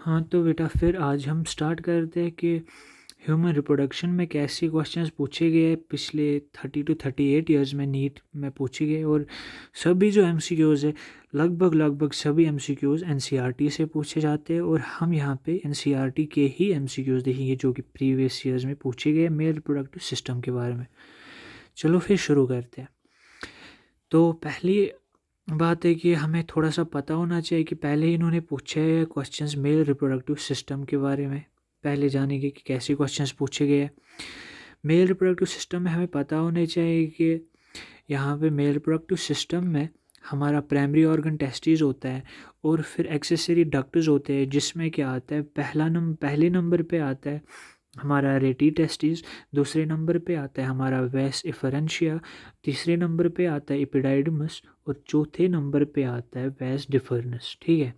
हाँ तो बेटा फिर आज हम स्टार्ट करते हैं कि ह्यूमन रिप्रोडक्शन में कैसे क्वेश्चंस पूछे गए पिछले 30 to 38 ईयर्स में नीट में पूछे गए। और सभी जो एमसीक्यूज़ है लगभग सभी एमसीक्यूज़ एनसीईआरटी से पूछे जाते हैं। और हम यहाँ पे एनसीईआरटी के ही एमसीक्यूज़ देखेंगे जो कि प्रीवियस ईयर्स में पूछे गए मेल रिप्रोडक्टिव सिस्टम के बारे में। चलो फिर शुरू करते हैं। तो पहली बात है कि हमें थोड़ा सा पता होना चाहिए कि पहले इन्होंने पूछे हैं क्वेश्चंस मेल रिप्रोडक्टिव सिस्टम के बारे में। पहले जानेंगे कि कैसे क्वेश्चंस पूछे गए हैं। मेल रिप्रोडक्टिव सिस्टम में हमें पता होना चाहिए कि यहाँ पे मेल रिप्रोडक्टिव सिस्टम में हमारा प्राइमरी ऑर्गन टेस्टिस होता है और फिर एक्सेसरी डक्ट्स होते हैं, जिसमें क्या आता है पहले नंबर पे आता है हमारा रेटी टेस्टिस, दूसरे नंबर पे आता है हमारा वेस एफरेंशिया, तीसरे नंबर पे आता है एपिडाइडमस और चौथे नंबर पे आता है वेस डिफर्नस। ठीक है।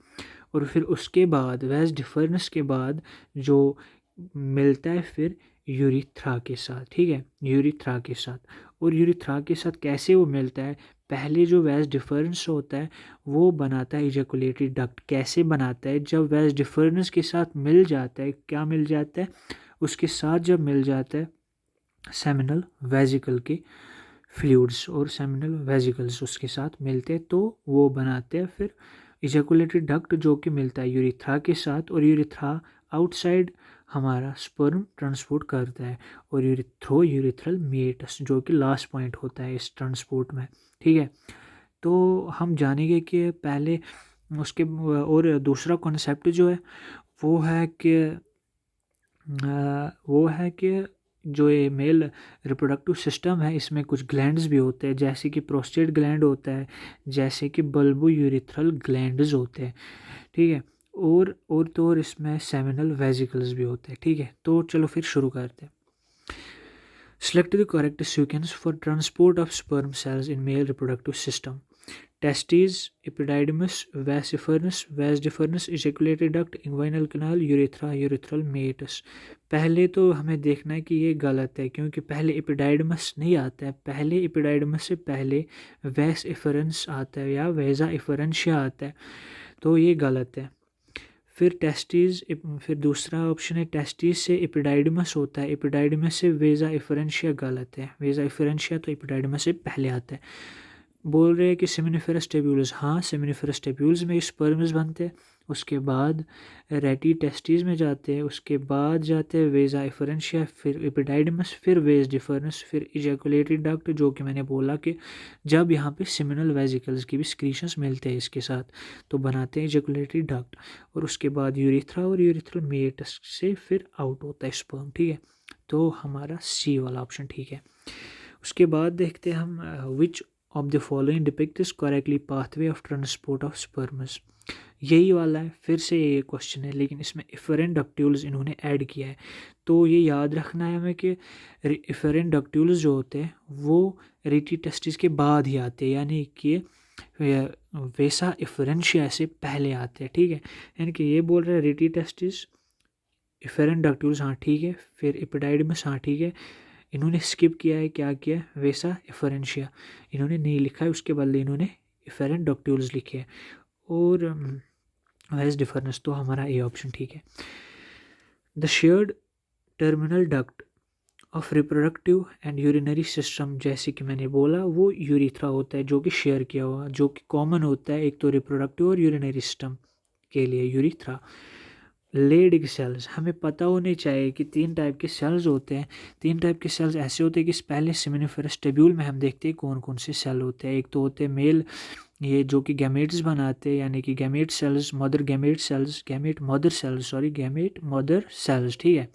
और फिर उसके बाद वेस डिफर्नस के बाद जो मिलता है फिर यूरिथ्रा के साथ। ठीक है, यूरिथ्रा के साथ। और यूरिथ्रा के साथ कैसे वो मिलता है, पहले जो वेस डिफरेंस होता है वो बनाता है इजैकुलेटरी डक्ट। कैसे बनाता है, जब वेस डिफरेंस के साथ मिल जाता है, क्या मिल जाता है उसके साथ, जब मिल जाता है सेमिनल वेजिकल के फ्लूइड्स और सेमिनल वेजिकल्स उसके साथ मिलते हैं तो वो बनाते हैं फिर इजैकुलेटरी डक्ट, जो कि मिलता है यूरिथ्रा के साथ। और यूरिथ्रा आउटसाइड हमारा स्पर्म ट्रांसपोर्ट करता है और यूरिथ्रल मीएटस जो कि लास्ट पॉइंट होता है इस ट्रांसपोर्ट में। ठीक है। तो हम जानेंगे कि पहले उसके और दूसरा कॉन्सेप्ट जो है वो है कि जो ये मेल रिप्रोडक्टिव सिस्टम है इसमें कुछ ग्लैंड्स भी होते हैं, जैसे कि प्रोस्टेट ग्लैंड होता है, जैसे कि बल्बो यूरिथ्रल ग्लैंड्स होते हैं। ठीक है। और इसमें सेमिनल वेजिकल्स भी होते हैं। ठीक है, तो चलो फिर शुरू करते हैं। Select the correct sequence for transport of sperm cells in male reproductive system. Testes, epididymis, vas deferens, ejaculatory duct, inguinal canal, urethra, urethral meatus। पहले तो हमें देखना है कि ये गलत है, क्योंकि पहले एपिडाइडमस नहीं आता है। पहले एपिडाइडमस से पहले वैस एफरेंस आता है या वेजा एफरेंशिया आता है, तो ये गलत है। फिर दूसरा ऑप्शन है टेस्टिस से एपिडाइडमस होता है, एपिडाइडमस से वेजा एफरेंशिया गलत है। वेजा एफरेंशिया तो एपिडाइडमस से पहले आता है। बोल रहे हैं कि सेमिनिफेरस टेब्यूल्स, हाँ सेमिनिफेरस टेब्यूल्स में स्पर्म्स बनते हैं, उसके बाद रेटी टेस्टिस में जाते हैं, उसके बाद जाते हैं वेजा एफरेंशिया, फिर एपिडाइडमस, फिर वेज डिफरेंस, फिर इजैकुलेटरी डक्ट, जो कि मैंने बोला कि जब यहाँ पे सेमिनल वेजिकल्स की भी स्क्रीशंस मिलते हैं इसके साथ तो बनाते हैं इजैकुलेटरी डक्ट। और उसके बाद यूरिथ्रा और यूरिथ्रल मेटस से फिर आउट होता है स्पर्म। ठीक है, तो हमारा सी वाला ऑप्शन ठीक है। उसके बाद देखते हैं हम विच of the following depicts correctly pathway of transport of sperms. यही वाला है, फिर से ये क्वेश्चन है, लेकिन इसमें इफरेंट डक्ट्यूल्स इन्होंने ऐड किया है। तो ये याद रखना है हमें कि इफरेंट डक्ट्यूल्स जो होते हैं वो रेटी टेस्टिस के बाद ही आते हैं, यानी कि वेसा इफरेंशिया से पहले आते हैं। ठीक है, यानी कि ये बोल रहे हैं रेटी टेस्टिस, इफरेंट डक्ट्यूल्स, हाँ ठीक है, फिर एपिडाइडमस, हाँ ठीक है। इन्होंने स्किप किया है, क्या किया है, वेसा एफरेंशिया इन्होंने नहीं लिखा है, उसके बदले इन्होंने इफेरेंट डक्ट्यूल्स लिखे हैं। और वेस डिफरेंस, तो हमारा ए ऑप्शन ठीक है। The shared terminal duct of reproductive and urinary system, जैसे कि मैंने बोला वो यूरिथ्रा होता है जो कि शेयर किया हुआ, जो कि कॉमन होता है एक तो रिप्रोडक्टिव और यूरिनरी सिस्टम के लिए यूरिथ्रा। लेड सेल्स, हमें पता होने चाहिए कि 3 टाइप के सेल्स होते हैं। 3 टाइप के सेल्स ऐसे होते हैं कि पहले सेमिनिफेरस टेब्यूल में हम देखते हैं कौन कौन से सेल होते हैं। एक तो होते हैं मेल, ये जो कि गैमेट्स बनाते हैं, यानी कि gamete cells, mother gamete cells, gamete mother cells. ठीक है,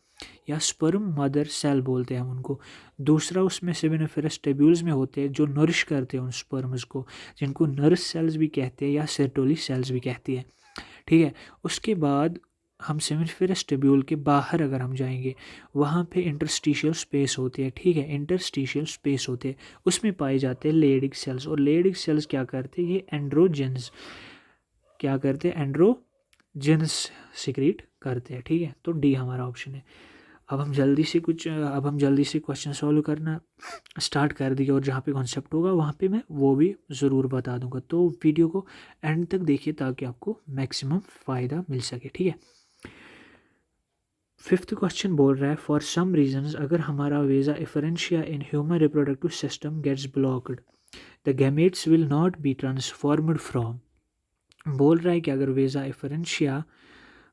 या स्पर्म मदर सेल बोलते हैं हम उनको। दूसरा उसमें सेमिनिफेरस टेब्यूल्स में होते हैं जो नरिश करते हैं उन स्पर्म्स को, जिनको नर्स सेल्स भी कहते हैं या सेर्टोली सेल्स भी कहती है। ठीक है, उसके बाद हम सेमिनिफेरस टेब्यूल के बाहर अगर हम जाएंगे, वहाँ पे इंटरस्टिशियल स्पेस होती है। ठीक है, इंटरस्टिशियल स्पेस होते हैं, उसमें पाए जाते हैं लेडिक सेल्स। और लेडिक सेल्स क्या करते हैं, ये एंड्रोजेंस सिक्रीट करते हैं। ठीक है, तो डी हमारा ऑप्शन है। अब हम जल्दी से क्वेश्चन सॉल्व करना स्टार्ट कर दिए, और जहाँ पे कॉन्सेप्ट होगा वहाँ पे मैं वो भी ज़रूर बता दूंगा। तो वीडियो को एंड तक देखिए ताकि आपको मैक्सिमम फ़ायदा मिल सके। ठीक है, फिफ्थ क्वेश्चन बोल रहा है फॉर सम रीजंस अगर हमारा vasa efferentia in human reproductive system gets blocked the gametes will not be transformed from. बोल रहा है कि अगर वेजा इफरेंशिया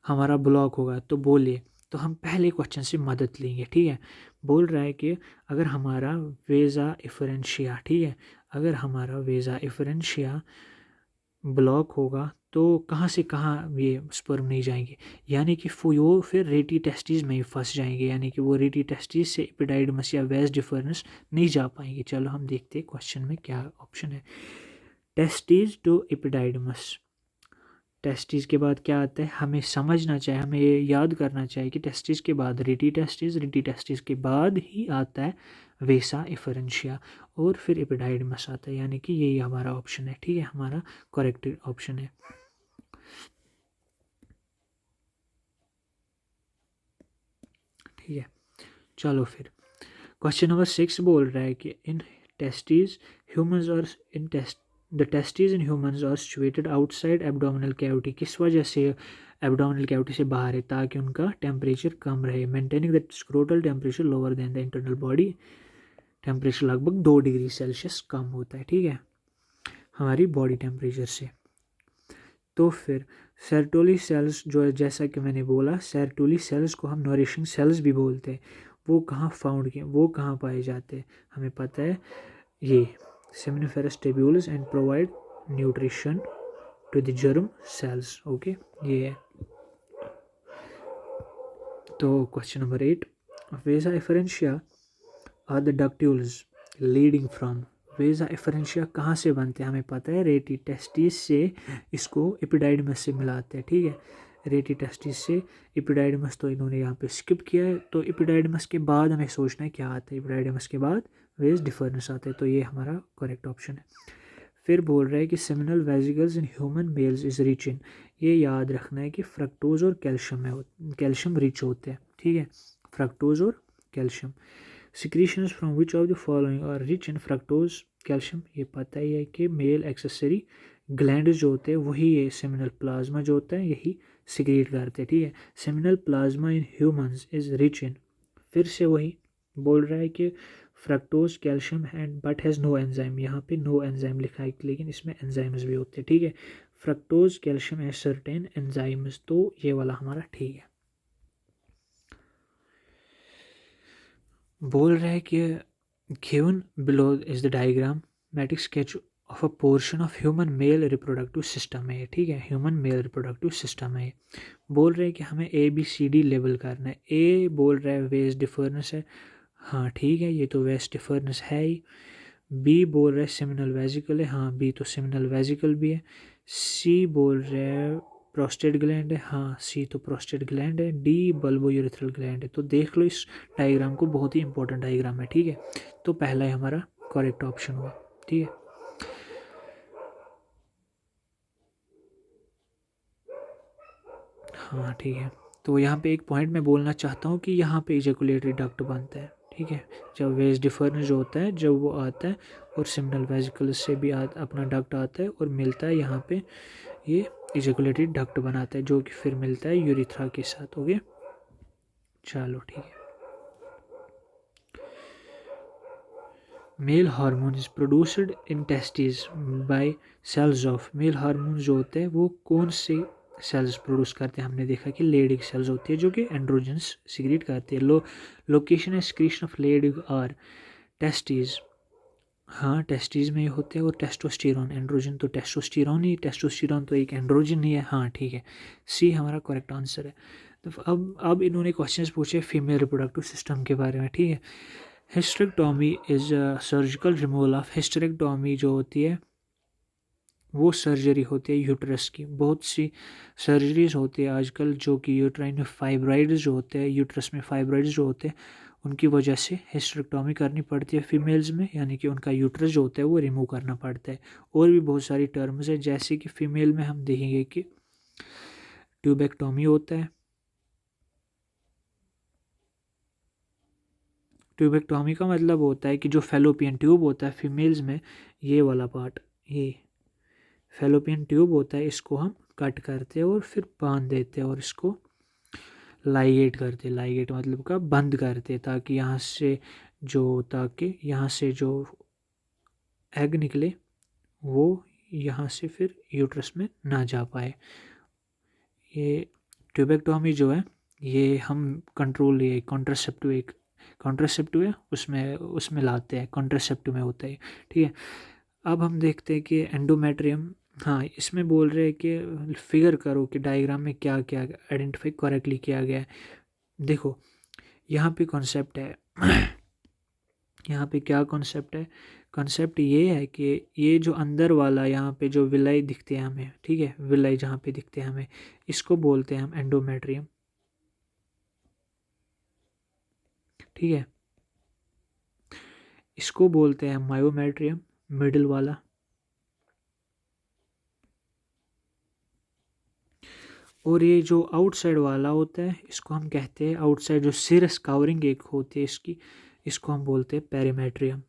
हमारा ब्लॉक होगा तो बोलिए, तो हम पहले क्वेश्चन से मदद लेंगे, ठीक है। बोल रहा है कि अगर हमारा वेजा इफरेंशिया, ठीक है, अगर हमारा वेजा इफरेंशिया ब्लॉक होगा तो कहाँ से कहाँ ये स्पर्म नहीं जाएंगे, यानी कि वो फिर रेटी टेस्टिस में ही फंस जाएंगे, यानी कि वो रेटी टेस्टिस से एपिडाइडमस या वेस डिफरेंस नहीं जा पाएंगे। चलो हम देखते हैं क्वेश्चन में क्या ऑप्शन है। टेस्टिस टू एपिडाइडमस, टेस्टिस के बाद क्या आता है, हमें समझना चाहिए, हमें ये याद करना चाहिए कि टेस्टिस के बाद रेटी टेस्टिस के बाद ही आता है वेसा इफरेंशिया और फिर एपिडाइडमस आता है, यानी कि यही हमारा ऑप्शन है, ठीक है, हमारा करेक्ट ऑप्शन है। ठीक है, चलो फिर क्वेश्चन नंबर 6 बोल रहा है कि इन टेस्टिस ह्यूमंस और in test the testis in humans are situated outside abdominal cavity, किस वजह से एब्डोमिनल कैविटी से बाहर है, ताकि उनका टेम्परेचर कम रहे, maintaining the scrotal temperature lower than the internal body temperature, लगभग 2 डिग्री सेल्सियस कम होता है, ठीक है, हमारी बॉडी टेम्परेचर से। तो फिर सर्टोली सेल्स जो है, जैसा कि मैंने बोला सर्टोली सेल्स को हम नरिशिंग सेल्स भी बोलते हैं, वो कहाँ फाउंड किए, वो कहाँ पाए जाते हैं, हमें पता है ये seminiferous tubules and provide nutrition to the germ cells. Okay, ये है। तो question number 8 vasa efferentia are the ductules leading from, vasa efferentia कहाँ से बनते हैं, हमें पता है रेटी टेस्टिस से इसको एपिडाइडमस से मिलाते हैं, ठीक है, रेटी टेस्टिस से एपिडाइडमस तो इन्होंने यहाँ पे स्किप किया है, तो एपिडाइडमस के बाद हमें सोचना है क्या आता है, एपिडाइडमस के बाद वेज डिफरेंस आता है, तो ये हमारा करेक्ट ऑप्शन है। फिर बोल रहा है कि seminal vesicles in human mails is rich इन, ये याद रखना है कि फ्रक्टोज और कैल्शियम में कैल्शियम रिच होते हैं, ठीक है, फ्रक्टोज और calcium. Secretions from which of the following are rich in fructose calcium, ये पता ही है कि मेल एक्सेसरी ग्लैंड जो होते हैं वही ये सेमिनल प्लाज्मा जो होता है यही सिक्रीट करते हैं, ठीक है। Seminal plasma in humans is rich in, फिर से वही बोल रहा है कि fructose calcium and but has no enzyme, यहाँ पे नो एंजाइम लिखा है लेकिन इसमें एंजाइम्स भी होते हैं, ठीक है, fructose calcium as certain enzymes, तो ये वाला हमारा ठीक है। बोल रहा है कि given below is the diagrammatic sketch of a portion of human male reproductive system है, ठीक है, ह्यूमन मेल रिप्रोडक्टिव सिस्टम है। बोल रहे हैं कि हमें ABCD लेबल करना है। ए बोल रहा है वेस्ट डिफरेंस है, हाँ ठीक है, ये तो वेस्ट डिफरेंस है ही। बी बोल रहा है सेमिनल वेजिकल है, हाँ बी तो सेमिनल वेजिकल भी है। सी बोल रहा है प्रोस्टेट ग्लैंड है, हाँ सी तो प्रोस्टेट ग्लैंड है। डी बल्बो यूरेथ्रल ग्लैंड है। तो देख लो इस डायग्राम को, बहुत ही इंपॉर्टेंट डायग्राम है, ठीक है, तो पहला ही हमारा करेक्ट ऑप्शन हुआ, ठीक है। हाँ ठीक है, तो यहाँ पे एक पॉइंट मैं बोलना चाहता हूँ कि यहाँ पे इजैकुलेटरी डक्ट बनता है, ठीक है, जब वेज डिफरेंस जो होता है जब वो आता है और सिमिनल वेजिकल से भी अपना डक्ट आता है और मिलता है यहाँ पे, ये इजैकुलेटरी डक्ट बनाता है जो कि फिर मिलता है यूरिथ्रा के साथ। हो गया, चलो ठीक है। Male hormone is produced in testis by cells of, male hormone जो होते हैं वो कौन से सेल्स प्रोड्यूस करते हैं, हमने देखा कि लेडिक सेल्स होती है जो कि एंड्रोजन्स सिक्रीट करते हैं। लोकेशन है secretion of Leydig are testis, हाँ टेस्टिस में होते हैं, और टेस्टोस्टेरोन एंड्रोजन तो टेस्टोस्टेरोन ही, टेस्टोस्टेरोन तो एक एंड्रोजन ही है, हाँ ठीक है, सी हमारा करेक्ट आंसर है। तो अब इन्होंने क्वेश्चंस पूछे फीमेल रिप्रोडक्टिव सिस्टम के बारे में, ठीक है। Hysterectomy is surgical removal of, hysterectomy जो होती है वो सर्जरी होती है यूट्रस की, बहुत सी सर्जरीज होती है आजकल जो कि यूट्राइन में फाइब्राइड्स जो होते हैं, यूट्रस में फाइब्राइड्स जो होते हैं उनकी वजह से हिस्टेरेक्टोमी करनी पड़ती है फीमेल्स में, यानी कि उनका यूट्रस जो होता है वो रिमूव करना पड़ता है। और भी बहुत सारी टर्म्स है, जैसे कि फ़ीमेल में हम देखेंगे कि ट्यूबेक्टोमी होता है, ट्यूबेक्टोमी का मतलब होता है कि जो फेलोपियन ट्यूब होता है फीमेल्स में, ये वाला पार्ट, ये फेलोपियन ट्यूब होता है, इसको हम कट करते हैं और फिर बांध देते हैं और इसको लाइगेट करते, लाइगेट मतलब का बंद करते, ताकि यहाँ से जो एग निकले वो यहाँ से फिर यूट्रस में ना जा पाए। ये ट्यूबेक्टोमी जो है ये हम कंट्रोल, ये कॉन्ट्रासेप्टिव है उसमें लाते हैं, कॉन्ट्रासेप्टिव में होता है, ठीक है। अब हम देखते हैं कि एंडोमेट्रियम, हाँ इसमें बोल रहे हैं कि फिगर करो कि डायग्राम में क्या क्या आइडेंटिफाई करेक्टली किया गया है। देखो यहाँ पे कॉन्सेप्ट है यहाँ पे क्या कॉन्सेप्ट है, कॉन्सेप्ट ये है कि ये जो अंदर वाला यहाँ पे जो विलाई दिखते हैं हमें, ठीक है, विलाई जहाँ पे दिखते हैं हमें, इसको बोलते हैं हम एंडोमेट्रियम, ठीक है। इसको बोलते हैं मायोमेट्रियम, मिडिल वाला, और ये जो आउटसाइड वाला होता है इसको हम कहते हैं, आउटसाइड जो सिरस कवरिंग एक होती है इसकी, इसको हम बोलते हैं पेरीमेट्रियम,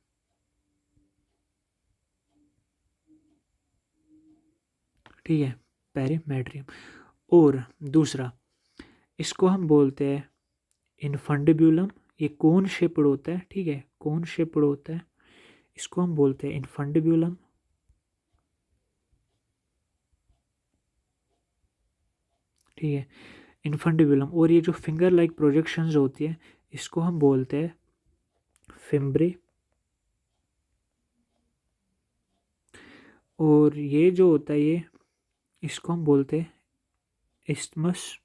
ठीक है, पेरीमेट्रियम। और दूसरा इसको हम बोलते हैं इनफंडिब्यूलम, ये कोन शेप्ड होता है, ठीक है, कोन शेप्ड होता है, इसको हम बोलते हैं इनफंडिब्यूलम, ठीक है, इनफंडिब्यूलम। और ये जो फिंगर लाइक प्रोजेक्शंस होती है इसको हम बोलते हैं फिम्ब्रे। और ये जो होता है ये, इसको हम बोलते हैं इस्थमस,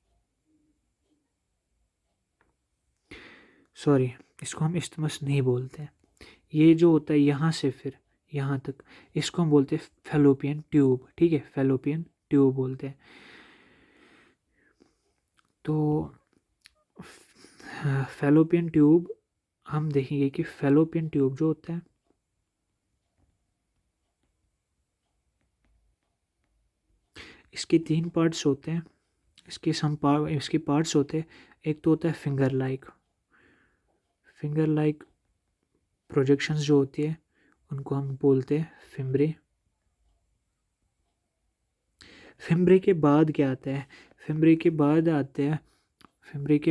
सॉरी इसको हम इस्थमस नहीं बोलते हैं, ये जो होता है यहाँ से फिर यहाँ तक, इसको हम बोलते हैं फैलोपियन ट्यूब, ठीक है, फैलोपियन ट्यूब बोलते हैं। तो फैलोपियन ट्यूब हम देखेंगे कि फैलोपियन ट्यूब जो होता है इसके 3 पार्ट्स होते हैं, इसके पार्ट्स होते हैं। एक तो होता है फिंगर लाइक प्रोजेक्शंस जो होती है उनको हम बोलते हैं फिम्ब्रे। फिम्ब्रे के बाद क्या आता है, फिम्ब्रे के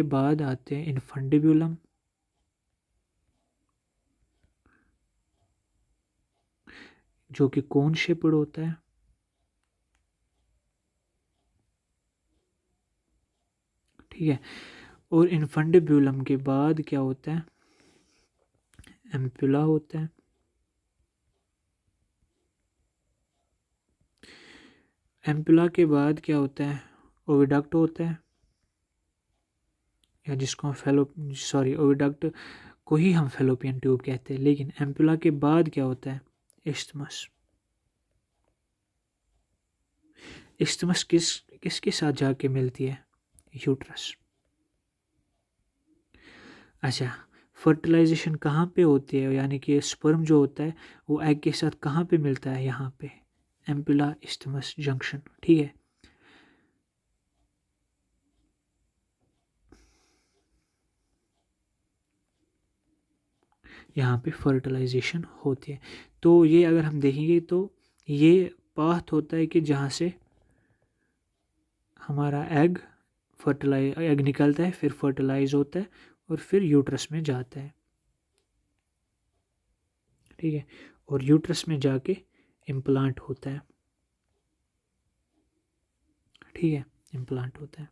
बाद आते हैं इनफंडिब्यूलम, जो कि कोन शेप्ड होता है, ठीक है। और इनफंडिब्यूलम के बाद क्या होता है, एम्पुला होता है, एम्पुला के बाद क्या होता है, ओविडक्ट होता है, या जिसको हम ओविडक्ट को ही हम फैलोपियन ट्यूब कहते हैं। लेकिन एम्पुला के बाद क्या होता है, इस्थमस। इस्थमस किसके साथ जाके मिलती है, यूट्रस। अच्छा, फर्टिलाइजेशन कहाँ पे होती है, यानी कि स्पर्म जो होता है वो एग के साथ कहाँ पे मिलता है, यहाँ पे एम्पुला इस्थमस जंक्शन, ठीक है। यहाँ पे फर्टिलाइजेशन होती है। तो ये अगर हम देखेंगे तो ये पाथ होता है कि जहाँ से हमारा एग निकलता है, फिर फर्टिलाइज होता है और फिर यूट्रस में जाता है, ठीक है, और यूट्रस में जाके इम्प्लांट होता है, ठीक है, इम्प्लांट होता है।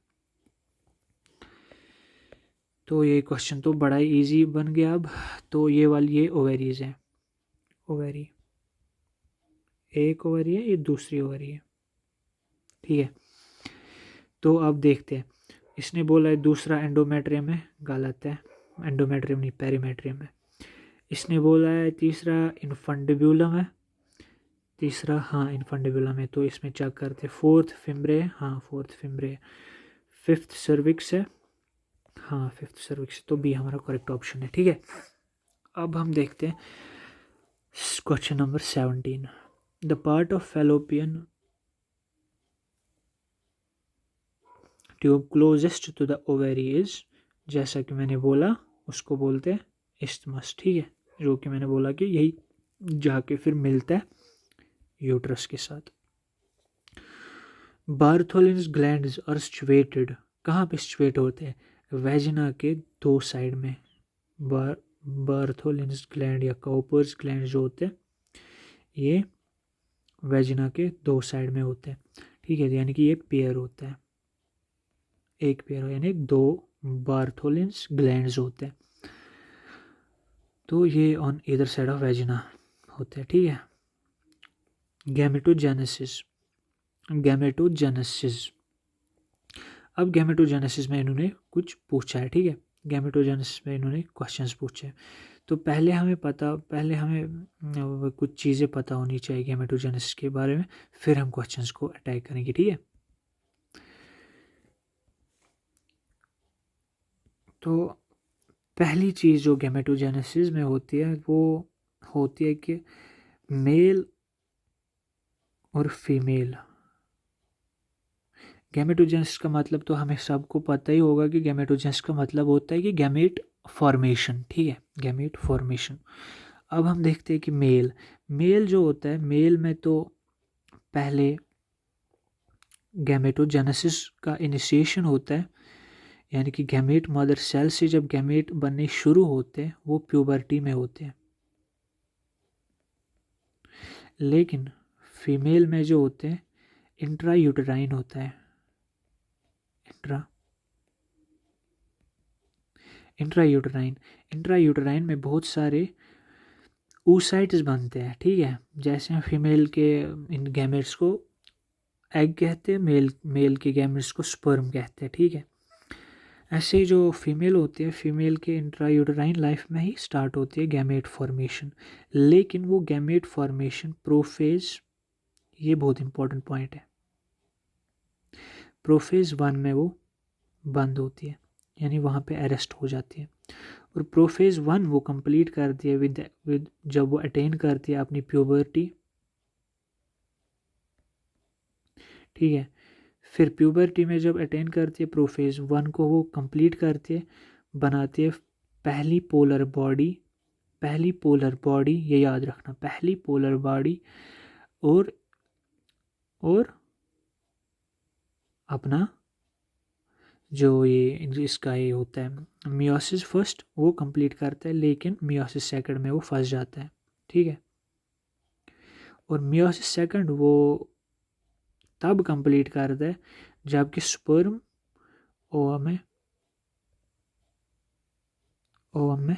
तो ये क्वेश्चन तो बड़ा ही ईजी बन गया। अब तो ये ओवेरीज है, ओवेरी, एक ओवरी है, ये दूसरी ओवरी है, ठीक है। तो अब देखते हैं, इसने बोला है दूसरा एंडोमेट्रियम है, गलत है, एंडोमेट्रियम नहीं पेरीमेट्रियम है। इसने बोला है तीसरा इनफंडिब्यूलम है, तीसरा हाँ इनफंडिब्यूलम है, तो इसमें चेक करते हैं। फोर्थ फिम्ब्रे है, हाँ फोर्थ फिम्ब्रे है। फिफ्थ सर्विक्स है, हाँ फिफ्थ सर्विक्स, तो बी हमारा करेक्ट ऑप्शन है, ठीक है। अब हम देखते हैं question number 17। The part of fallopian tube closest to the ovary is, जैसा कि मैंने बोला उसको बोलते हैं इस्थमस, ठीक है, जो कि मैंने बोला कि यही जाके फिर मिलता है यूट्रस के साथ। बार्थोलिन्स ग्लैंड्स आर सिचुएटेड, कहाँ पे सिचुएट होते हैं, वेजिना के दो साइड में, बार्थोलिन्स ग्लैंड या काउपर्स ग्लैंड जो होते हैं ये वेजिना के दो साइड में होते हैं, ठीक है, यानी कि ये पेयर होता है, एक पेयर यानी दो बार्थोलिन्स ग्लैंड्स होते हैं, तो ये on either side of vagina होते हैं, ठीक है। गैमेटोजेनेसिस, गैमेटोजेनेसिस, अब गैमेटोजेनेसिस में इन्होंने कुछ पूछा है, ठीक है, गैमेटोजेनेसिस में इन्होंने क्वेश्चंस पूछे हैं। तो पहले हमें कुछ चीज़ें पता होनी चाहिए गैमेटोजेनेसिस के बारे में, फिर हम क्वेश्चंस को अटैक करेंगे, ठीक है। तो पहली चीज़ जो गैमेटोजेनेसिस में होती है वो होती है कि मेल और फीमेल, गैमेटोजेनेसिस का मतलब तो हमें सबको पता ही होगा कि गैमेटोजेनेसिस का मतलब होता है कि गैमेट फॉर्मेशन, ठीक है, गैमेट फॉर्मेशन। अब हम देखते हैं कि मेल जो होता है, मेल में तो पहले गैमेटोजेनेसिस का इनिशिएशन होता है, यानी कि गैमेट मदर सेल से जब गैमेट बनने शुरू होते हैं वो प्यूबर्टी में होते हैं, लेकिन फीमेल में जो होते हैं इंट्रा यूटेराइन होता है, इंट्रा यूटेराइन में बहुत सारे oocytes बनते हैं, ठीक है, जैसे फीमेल के इन गैमेट्स को एग कहते हैं, मेल के गैमेट्स को स्पर्म कहते हैं, ठीक है। ऐसे ही जो फीमेल होती है, फीमेल के इंट्रा यूटेराइन लाइफ में ही स्टार्ट होती है गैमेट फॉर्मेशन, लेकिन वो गैमेट फॉर्मेशन प्रोफेज, ये बहुत इंपॉर्टेंट पॉइंट है, प्रोफेज 1 में वो बंद होती है, यानी वहाँ पे अरेस्ट हो जाती है, और प्रोफेज 1 वो कंप्लीट करती है विद जब वो अटेन करती है अपनी प्यूबर्टी, ठीक है। फिर प्यूबर्टी में जब अटेन करती है प्रोफेज 1 को वो कंप्लीट करती है, बनाती है पहली पोलर बॉडी, ये याद रखना, पहली पोलर बॉडी, और अपना जो ये इसका ये होता है मियोसिस फर्स्ट वो कंप्लीट करता है, लेकिन मियोसिस सेकंड में वो फंस जाता है, ठीक है। और मियोसिस सेकंड वो तब कंप्लीट करता है जबकि स्पर्म ओवम में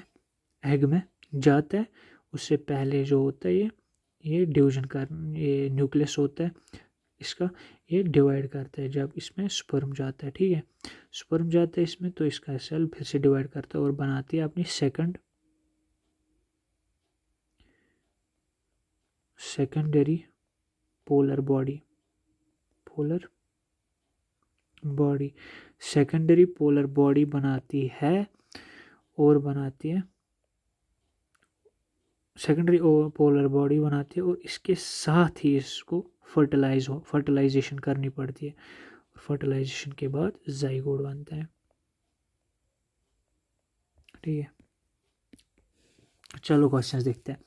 एग में जाता है, उससे पहले जो होता है ये डिवीजन कर, ये न्यूक्लियस होता है इसका, ये डिवाइड करता है, जब इसमें स्पर्म जाता है, ठीक है, स्पर्म जाता है इसमें तो इसका सेल फिर से डिवाइड करता है और बनाती है अपनी secondary polar body secondary polar body बनाती है, और बनाती है सेकेंडरी पोलर बॉडी बनाती है, और इसके साथ ही इसको फर्टिलाइजेशन करनी पड़ती है, फर्टिलाइजेशन के बाद जाइगोट बनता है, ठीक है। चलो क्वेश्चंस देखते हैं।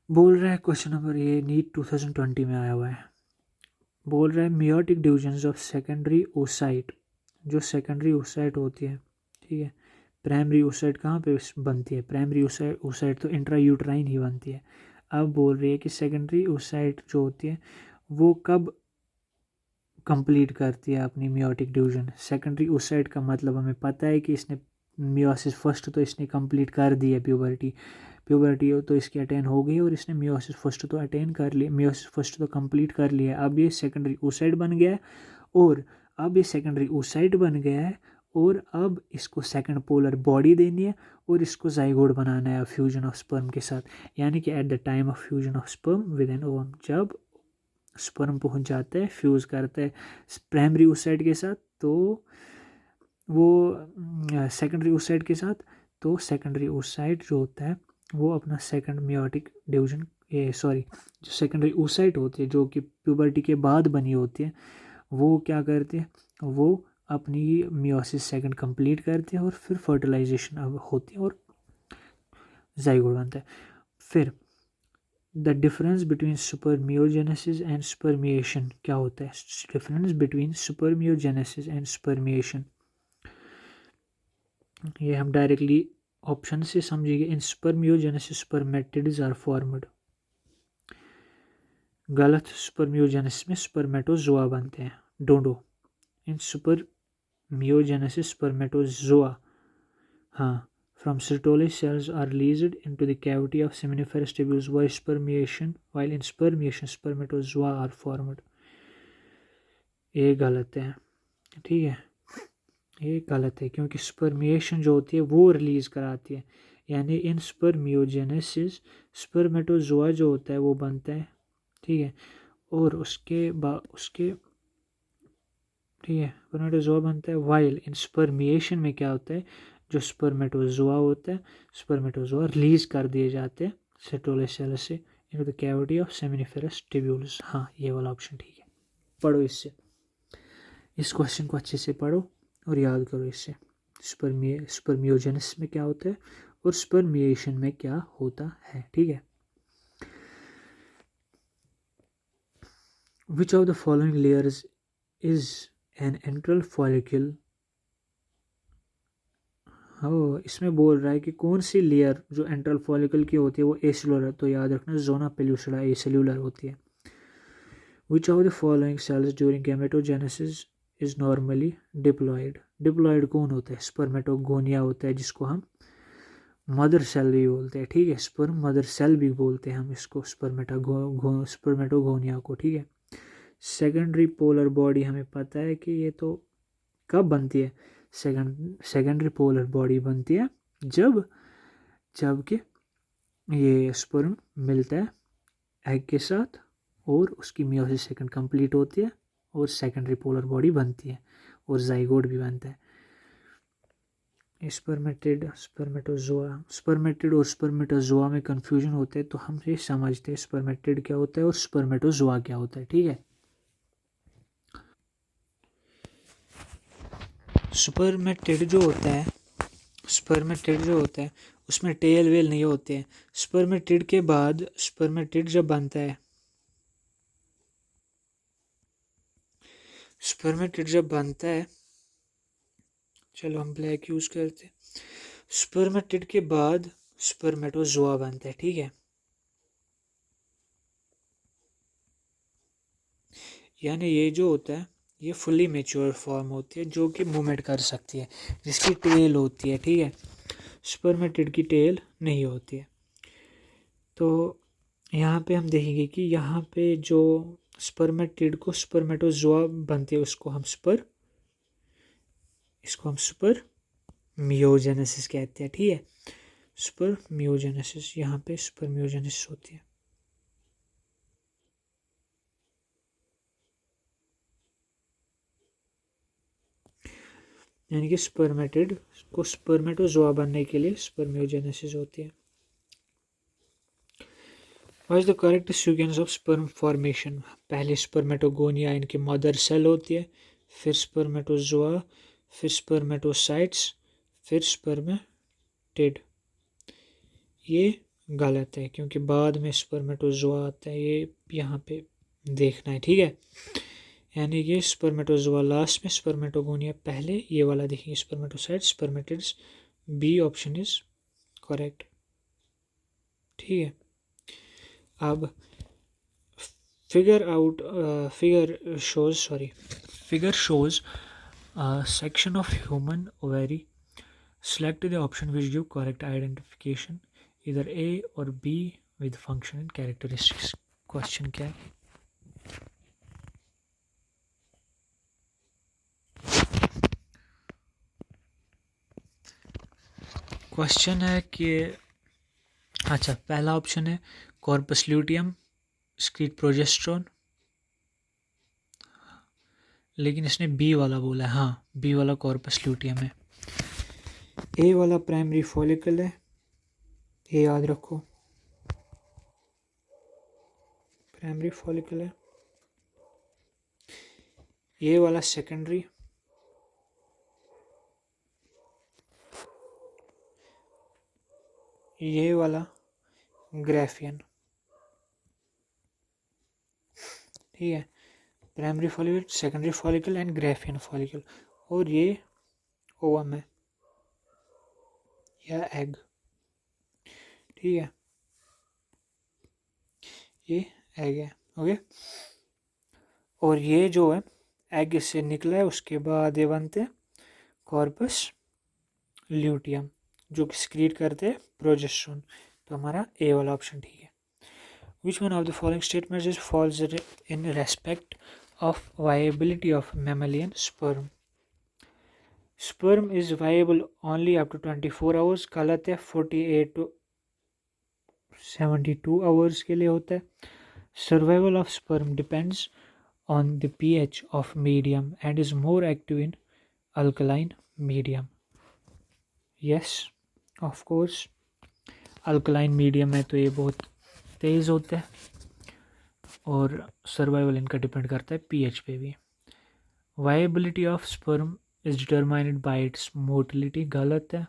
बोल रहा है क्वेश्चन नंबर, ये नीट 2020 में आया हुआ है, बोल रहा है meiotic divisions of secondary oocyte, जो सेकेंडरी ओसाइट होती है, ठीक है, प्राइमरी ओसाइट कहाँ पे बनती है, प्राइमरी ओसाइट तो इंट्रा यूट्राइन ही बनती है। अब बोल रही है कि सेकेंडरी ओसाइट जो होती है वो कब कंप्लीट करती है अपनी मियोटिक डिवीजन। सेकेंडरी ओसाइट का मतलब हमें पता है कि इसने मियोसिस फर्स्ट तो इसने कंप्लीट कर दी है, प्यूबर्टी तो इसकी अटेन हो गई, और इसने मियोसिस फर्स्ट तो अटेन कर लिया, मियोसिस फर्स्ट तो कंप्लीट कर लिया, अब ये सेकेंडरी ओसाइट बन गया है, और अब ये सेकेंडरी ओसाइट बन गया है, और अब इसको सेकंड पोलर बॉडी देनी है, और इसको जाइगोट बनाना है फ्यूजन ऑफ स्पर्म के साथ, यानी कि at the time of fusion of sperm with an ovum, जब स्पर्म पहुंच जाता है, फ्यूज़ करता है प्राइमरी ओसाइट के साथ, तो वो सेकेंडरी ओसाइट के साथ, तो सेकेंडरी ओसाइट जो होता है वो अपना सेकंड मियोटिक डिवीजन, जो सेकेंडरी ओसाइट होती है जो कि प्यूबर्टी के बाद बनी होती है, वो क्या करते हैं, वो अपनी मियोसिस सेकंड कंप्लीट करते हैं, और फिर फर्टिलाइजेशन अब होती है और जाइगोट बनता है। फिर the difference between spermiogenesis and spermiation क्या होता है, difference between spermiogenesis and spermiation, ये हम डायरेक्टली ऑप्शन से समझेंगे। In spermiogenesis spermatids are formed. गलत, स्पर्मियोजेनेसिस में स्पर्मेटोजोआ बनते हैं, डोंडो। इन स्पर्मियोजेनेसिस स्पर्मेटोजोआ, हाँ, from Sertoli cells are released into the cavity of seminiferous tubules while in spermiation spermatozoa are formed। ये गलत है, ठीक है, ये गलत है क्योंकि स्पर्मिएशन जो होती है वो रिलीज कराती है, यानी इन स्पर्मियोजेनेसिस स्पर्मेटोजोआ जो होता है वो बनता है, ठीक है, और उसके ठीक है स्पर्मेटोजोआ बनता है। वाइल इन स्पर्मिएशन में क्या होता है, जो स्पर्मेटोजोआ होता है, स्पर्मेटोजोआ रिलीज कर दिए जाते हैं सेटोले सेल से into the cavity of seminiferous tubules. हाँ, ये वाला ऑप्शन ठीक है। पढ़ो इससे, इस क्वेश्चन को अच्छे से पढ़ो और याद करो इससे। स्पर्मियोजेनेसिस में क्या होता है और स्पर्मिएशन में क्या होता है, ठीक है। Which of the following layers is an enteral follicle. हो, इसमें बोल रहा है कि कौन सी लेयर जो एंट्रल फॉलिकल की होती है वो एसेलुलर है, तो याद रखना जोना पेल्यूसिडा एसेलुलर होती है। Which of the following cells during gametogenesis is normally diploid. Diploid कौन होता है, स्पर्मेटोगोनिया होता है, जिसको हम मदर सेल भी बोलते हैं, ठीक है, स्पर्म मदर सेल भी बोलते हैं हम इसको, स्पर्मेटोगोनिया को, ठीक है। सेकेंडरी पोलर बॉडी हमें पता है कि ये तो कब बनती है, सेकेंडरी पोलर बॉडी बनती है जबकि ये स्पर्म मिलता है एग के साथ और उसकी मियोसिस सेकंड कंप्लीट होती है और सेकेंडरी पोलर बॉडी बनती है और जाइगोट भी बनता है। स्पर्मेटिड स्पर्मेटिड और स्पर्मेटोजोआ में कंफ्यूजन होते हैं, तो हम ये समझते हैं स्पर्मेटिड क्या होता है और स्पर्मेटोजोआ क्या होता है, ठीक है। स्पर्मेटिड जो होता है उसमें टेल वेल नहीं होते हैं। स्पर्मेटिड के बाद स्पर्मेटिड जब बनता है, चलो हम ब्लैक यूज करते हैं। स्पर्मेटिड के बाद स्पर्मेटोजोआ बनता है, ठीक है। यानी ये जो होता है ये फुली मेच्योर फॉर्म होती है जो कि मूवमेंट कर सकती है, जिसकी टेल होती है, ठीक है। स्पर्मेटिड की टेल नहीं होती है। तो यहाँ पे हम देखेंगे कि यहाँ पे जो स्पर्मेटिड को स्पर्मेटोजोआ बनती है इसको हम स्पर्मियोजेनेसिस कहते हैं, ठीक है। स्पर्मियोजेनेसिस, यहाँ पे स्पर्मियोजेनेसिस होती है। यानी कि स्पर्मेटिड को स्पर्मेटोजोआ बनने के लिए स्पर्मियोजेनेसिस होती है। What is the correct sequence of sperm formation. पहले स्पर्मेटोगोनिया इनकी मदर सेल होती है, फिर स्पर्मेटोजोआ, फिर स्पर्मेटोसाइट्स, फिर स्पर्मेटिड। ये गलत है क्योंकि बाद में स्पर्मेटोजोआ आता है, ये यहाँ पे देखना है, ठीक है। यानी कि स्पर्मेटोजोआ लास्ट में, स्पर्मेटोगोनिया पहले, ये वाला देखिए spermatocytes, spermatids. B option is correct, ठीक है। अब figure shows a section of human ovary. Select the option which give correct identification, either A or B with function and characteristics. Question क्या है? क्वेश्चन है कि अच्छा, पहला ऑप्शन है कॉर्पस ल्यूटियम, स्क्रीट प्रोजेस्ट्रॉन, लेकिन इसने बी वाला बोला है। हाँ, बी वाला कॉर्पस ल्यूटियम है। ए वाला प्राइमरी फॉलिकल है, ये याद रखो, प्राइमरी फॉलिकल है। ये वाला सेकेंडरी, ये वाला ग्राफियन, ठीक है। Primary follicle, secondary follicle and Graafian follicle, और ये ओवम है। या एग, ठीक है, ये एग है, ओके। और ये जो है एग से निकला है, उसके बाद ये बनते हैं कॉर्पस ल्यूटियम, जो कि सिक्रीट करते हैं प्रोजेस्टेरोन। तो हमारा ए वाला ऑप्शन ठीक है। Which one of the following statements is false in respect of viability of mammalian sperm? Sperm is viable only up to 24 hours, गलत है, 48 टू 72 आवर्स के लिए होता है। Survival of sperm depends on the pH of medium and is more active in alkaline medium. Yes, of course, alkaline medium में तो ये बहुत तेज़ होता है और सर्वाइवल इनका डिपेंड करता है pH पे भी। Viability of sperm is determined by its motility, गलत है,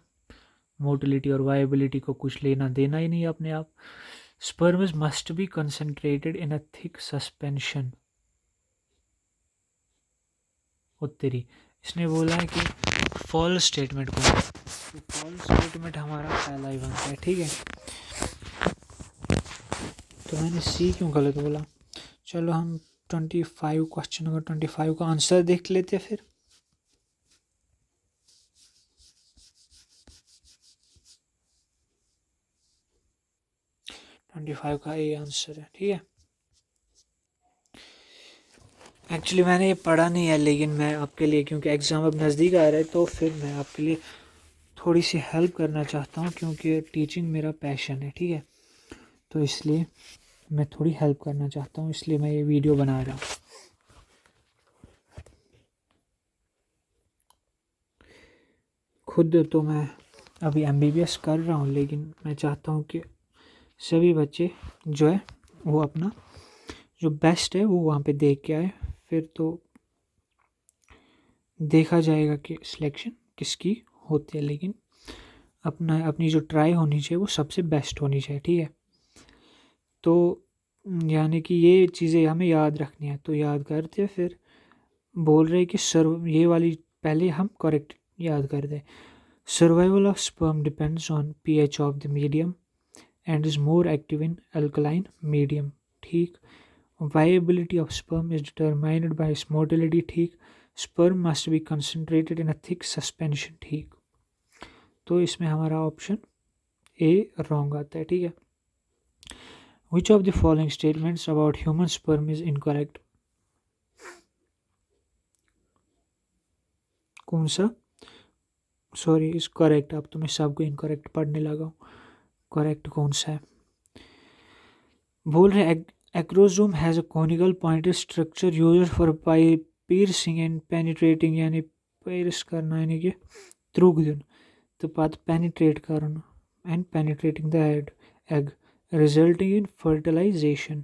मोटिलिटी और वायबिलिटी को कुछ लेना देना ही नहीं अपने आप। Sperms must be concentrated in a thick suspension, उत्तरी। इसने बोला है कि फॉल्स स्टेटमेंट को, तो फॉल्स स्टेटमेंट हमारा पहला ही बनता है, ठीक है। तो मैंने सी क्यों गलत बोला। चलो हम 25 क्वेश्चन नंबर 25 का आंसर देख लेते फिर। 25 का ये आंसर है, ठीक है। एक्चुअली मैंने ये पढ़ा नहीं है, लेकिन मैं आपके लिए, क्योंकि एग्ज़ाम अब नज़दीक आ रहा है, तो फिर मैं आपके लिए थोड़ी सी हेल्प करना चाहता हूँ, क्योंकि टीचिंग मेरा पैशन है, ठीक है। तो इसलिए मैं थोड़ी हेल्प करना चाहता हूँ, इसलिए मैं ये वीडियो बना रहा हूँ। खुद तो मैं अभी MBBS कर रहा हूँ, लेकिन मैं चाहता हूँ कि सभी बच्चे जो है वो अपना जो बेस्ट है वो वहाँ पे देख के आए, फिर तो देखा जाएगा कि सिलेक्शन किसकी होती है, लेकिन अपनी जो ट्राई होनी चाहिए वो सबसे बेस्ट होनी चाहिए, ठीक है। तो यानी कि ये चीज़ें हमें याद रखनी है, तो याद करते फिर बोल रहे कि ये वाली पहले हम करेक्ट याद कर दें। Survival of sperm depends on pH of the medium and is more active in alkaline medium, ठीक। Viability of sperm is determined by its motility, ठीक। Sperm must be concentrated in a thick suspension, ठीक। तो इसमें हमारा option A wrong आता है, ठीक है। Which of the following statements about human sperm is incorrect? कौन सा, सॉरी, इज करेक्ट। अब तो मैं सबको इनकरेक्ट पढ़ने लगा हूँ, करेक्ट कौन सा है। बोल रहे acrosome has a conical pointed structure used for piercing and penetrating, यानी पेरिस करना, यानी कि त्रुगदन तो पात पेनिट्रेट करना and penetrating the egg resulting in fertilization.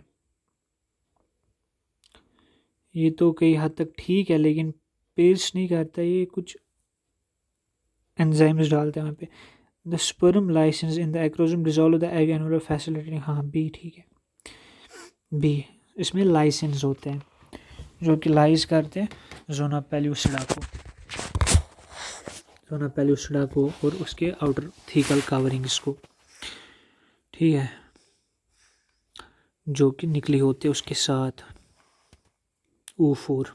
ये तो कई हद तक ठीक है, लेकिन पेरिस नहीं करता, ये कुछ एंजाइम्स डालते हैं वहाँ पे। The sperm lysins in the acrosome dissolve the egg annular facility, हाँ बी ठीक है, बी। इसमें लाइसेंस होते हैं जो कि लाइज करते हैं जोना पेल्यूसिडा को और उसके आउटर थीकल कवरिंग्स को, ठीक है, जो कि निकली होती है उसके साथ O4।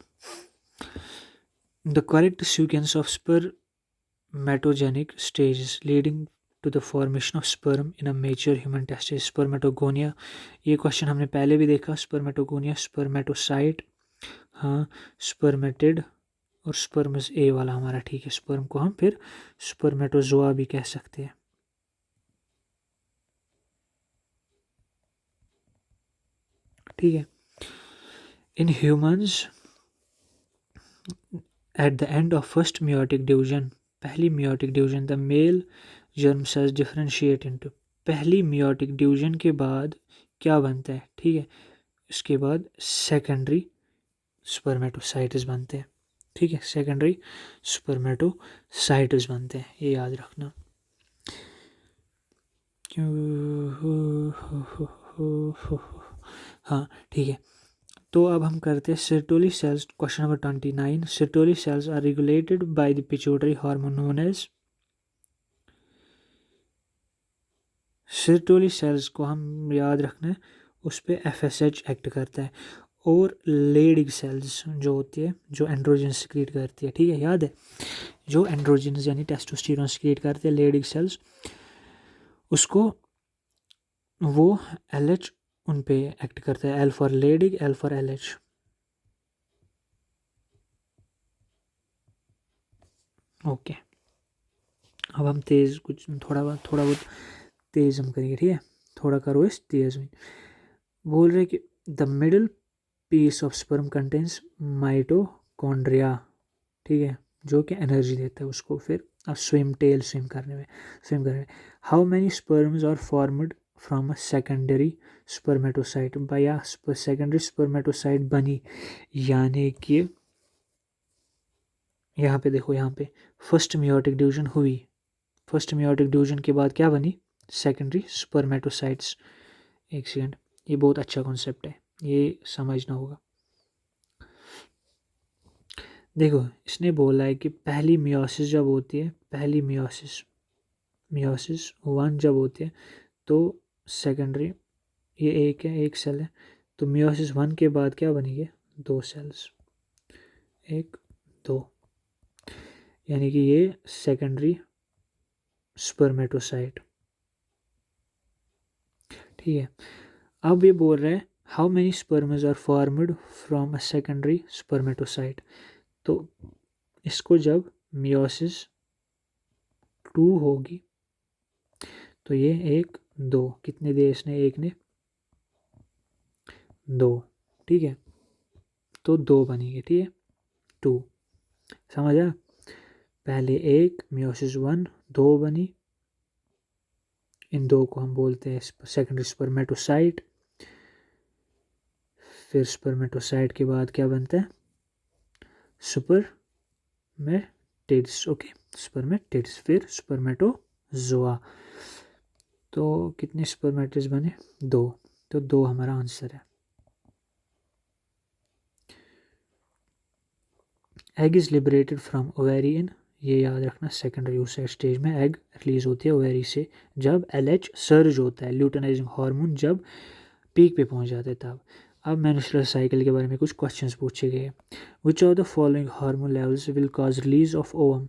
The correct sequence of spermatogenic stages leading to the formation of sperm in a mature human testis, spermatogonia. ये क्वेश्चन हमने पहले भी देखा, स्पर्मेटोगोनिया, स्पर्मेटोसाइट, हाँ, स्पर्मेटिड और स्पर्मस ए वाला हमारा ठीक है। स्पर्म को हम फिर स्पर्मेटोजोआ भी कह सकते हैं, ठीक है। In humans at the end of first meiotic division, पहली meiotic division, the male germ cells differentiate into, पहली मियोटिक डिवीजन के बाद क्या बनता है, ठीक है, इसके बाद सेकेंडरी स्पर्मेटोसाइट्स बनते हैं, ठीक है, सेकेंडरी स्पर्मेटोसाइट्स बनते हैं, ये याद रखना। हाँ ठीक है। तो अब हम करते हैं Sertoli cells, question number 29। Sertoli cells are regulated by the pituitary hormone known as, Sertoli cells को हम याद रखना है, उस पर FSH एक्ट करता है। और लेडिग सेल्स जो होती है, जो एंड्रोजन सिक्रीट करती है, ठीक है, याद है, जो एंड्रोजन यानी टेस्टोस्टेरोन सिक्रीट करती है लेडिग सेल्स, उसको वो LH उन पे एक्ट करता है, L for Leydig, L for LH। Okay, अब हम तेज़ कुछ थोड़ा बहुत तेज़ हम करेंगे, ठीक है, थोड़ा करो इस तेज़ में। बोल रहे कि the middle piece of sperm contains mitochondria, ठीक है, जो कि एनर्जी देता है उसको फिर स्विम करने में। How many sperms are formed from a secondary spermatocyte, बाया सेकेंडरी स्पर्मेटोसाइट बनी, यानी कि यहाँ पे देखो, यहाँ पे फर्स्ट मियोटिक डिवीजन हुई, फर्स्ट मियोटिक डिवीजन के बाद क्या बनी, सेकेंडरी स्पर्मेटोसाइट्स। एक सेकेंड, ये बहुत अच्छा कॉन्सेप्ट है, ये समझना होगा। देखो, इसने बोला है कि पहली मियोसिस जब होती है, पहली मियोसिस 1 जब होती है, तो सेकेंडरी, ये एक है, एक सेल है, तो मियोसिस 1 के बाद क्या बनेंगे, 2 सेल्स, 1 2, यानी कि ये सेकेंडरी स्पर्मेटोसाइट, ठीक है। अब ये बोल रहे हैं how many sperms are formed from a secondary spermatocyte, तो इसको जब मियोसिस 2 होगी तो ये 1 2, कितने दिए इसने, एक ने 2, ठीक है, तो 2 बनेंगे, ठीक है, 2, समझ आया। पहले 1 मियोसिस 1 2 बनी, इन 2 को हम बोलते हैं सेकेंडरी स्पर्मेटोसाइट। फिर स्पर्मेटोसाइट के बाद क्या बनता है, स्पर्मेटिड्स, ओके, स्पर्मेटिड्स, फिर स्पर्मेटोजोआ। तो कितने स्पर्मेटिड्स बने, 2, तो 2 हमारा आंसर है। Egg is liberated from ovarian, ये याद रखना, सेकेंडरी oocyte स्टेज में एग रिलीज होती है ओवेरी से, जब LH सर्ज होता है, ल्यूटेनाइजिंग हार्मोन जब पीक पे पहुंच जाता है तब। अब मेंस्ट्रुअल साइकिल के बारे में कुछ क्वेश्चंस पूछे गए। विच of the following hormone levels will cause release of ovum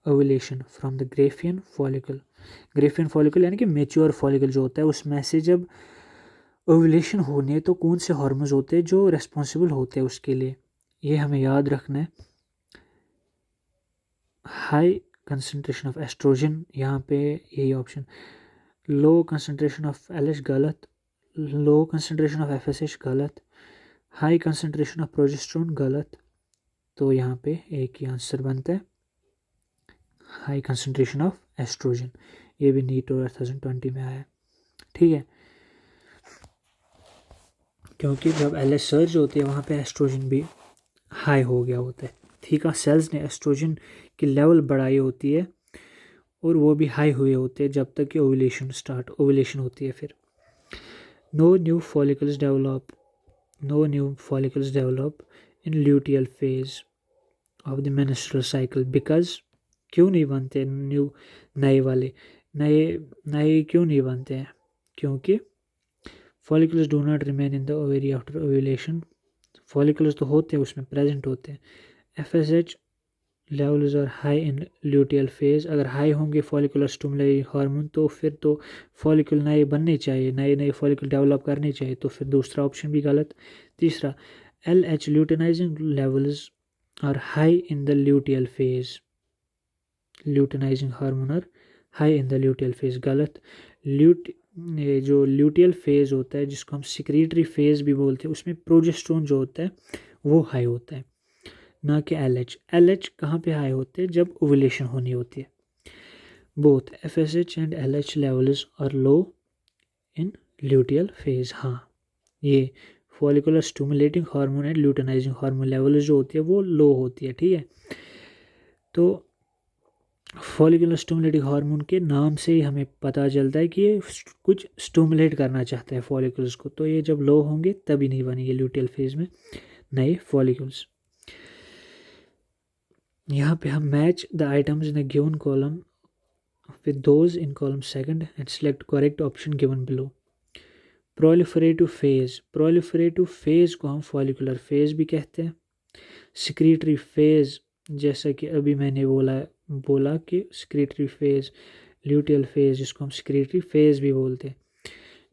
ovulation from the Graafian follicle, Graafian follicle यानी कि मेच्योर फॉलिकल जो होता है उसमें से जब ओवुलेशन होने, तो कौन से हार्मोन्स होते हैं जो रेस्पॉन्सिबल होते हैं उसके लिए, ये हमें याद रखना है। हाई कंसनट्रेशन ऑफ एस्ट्रोजन, यहाँ पे यही option, low concentration of LH गलत, लो कंसनट्रेशन ऑफ FSH गलत, हाई कंसनट्रेशन ऑफ प्रोजेस्टेरोन गलत, तो यहाँ पे एक ही आंसर बनता है, हाई कंसनट्रेशन ऑफ एस्ट्रोजन। ये भी नीट 2020 में आया, ठीक है, क्योंकि जब LH सर्ज होती है वहाँ पे एस्ट्रोजन भी हाई हो गया होता है, ठीक है, सेल्स ने एस्ट्रोजन की लेवल बढ़ाई होती है और वो भी हाई हुए होते हैं जब तक कि ओवुलेशन होती है। फिर no new follicles develop in luteal phase of the menstrual cycle because, क्यों नहीं बनते न्यू, नए वाले, नए नए क्यों नहीं बनते हैं, क्योंकि follicles do not remain in the ovary after ovulation, follicles तो होते हैं उसमें प्रेजेंट होते हैं। FSH levels are high in luteal phase, अगर हाई होंगे फॉलिकुलर स्टिमुलेटिंग हार्मोन तो फिर तो फॉलिकल नए बनने चाहिए, नए नए फॉलिकल डेवलप करने चाहिए, तो फिर दूसरा ऑप्शन भी गलत। तीसरा, LH luteinizing levels are high in the luteal phase, luteinizing hormone are high in the luteal phase, गलत। ये जो ल्यूटियल फेज होता है जिसको हम सिक्रीटरी फेज भी बोलते हैं, उसमें प्रोजेस्टेरोन जो होता है वो हाई होता है, ना कि LH कहाँ पे हाई होते हैं, जब ओवुलेशन होनी होती है। Both FSH and LH levels are low in luteal phase, हाँ, ये follicular stimulating hormone and luteinizing hormone level जो होती है वो लो होती है, ठीक है। तो फॉलिकुलर स्टिमुलेटिंग हार्मोन के नाम से ही हमें पता चलता है कि ये कुछ स्टिमुलेट करना चाहता है फॉलिकल्स को, तो ये जब लो होंगे तभी नहीं बनेंगे ल्यूटियल फेज में नए फॉलिकल्स। यहाँ पे हम match the items in the given column फिर those in column second and select correct option given below. Proliferative phase, proliferative phase को हम फॉलिकुलर फेज भी कहते हैं। सिक्रीटरी फेज, जैसा कि अभी मैंने बोला कि सिक्रीटरी फेज, ल्यूटियल फेज जिसको हम सिक्रीटरी फेज भी बोलते हैं,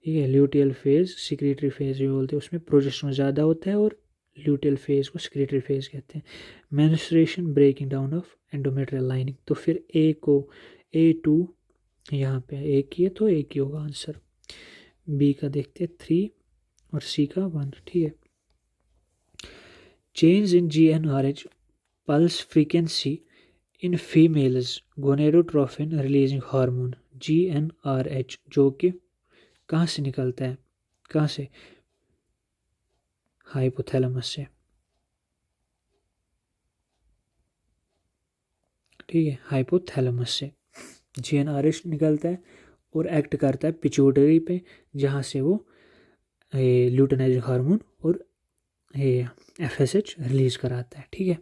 ठीक है। ल्यूटियल फेज सिक्रीटरी फेज भी बोलते हैं, उसमें प्रोजेस्टेरोन ज़्यादा होता है और ल्यूटियल फेज को सिक्रीटरी फेज कहते हैं। Menstruation breaking down of endometrial lining, तो फिर ए को A2 यहाँ पे एक ही है तो एक ही होगा आंसर। बी का देखते हैं 3 और सी का 1, ठीक है। Change in GnRH pulse frequency in females gonadotrophin releasing hormone GnRH, जो कि कहाँ से निकलता है, कहाँ से, हाइपोथैलेमस से, ठीक है। हाइपोथैलेमस से GnRH निकलता है और एक्ट करता है पिट्यूटरी पे, जहाँ से वो ल्यूटेनाइजिंग हार्मोन और FSH रिलीज कराता है, ठीक है।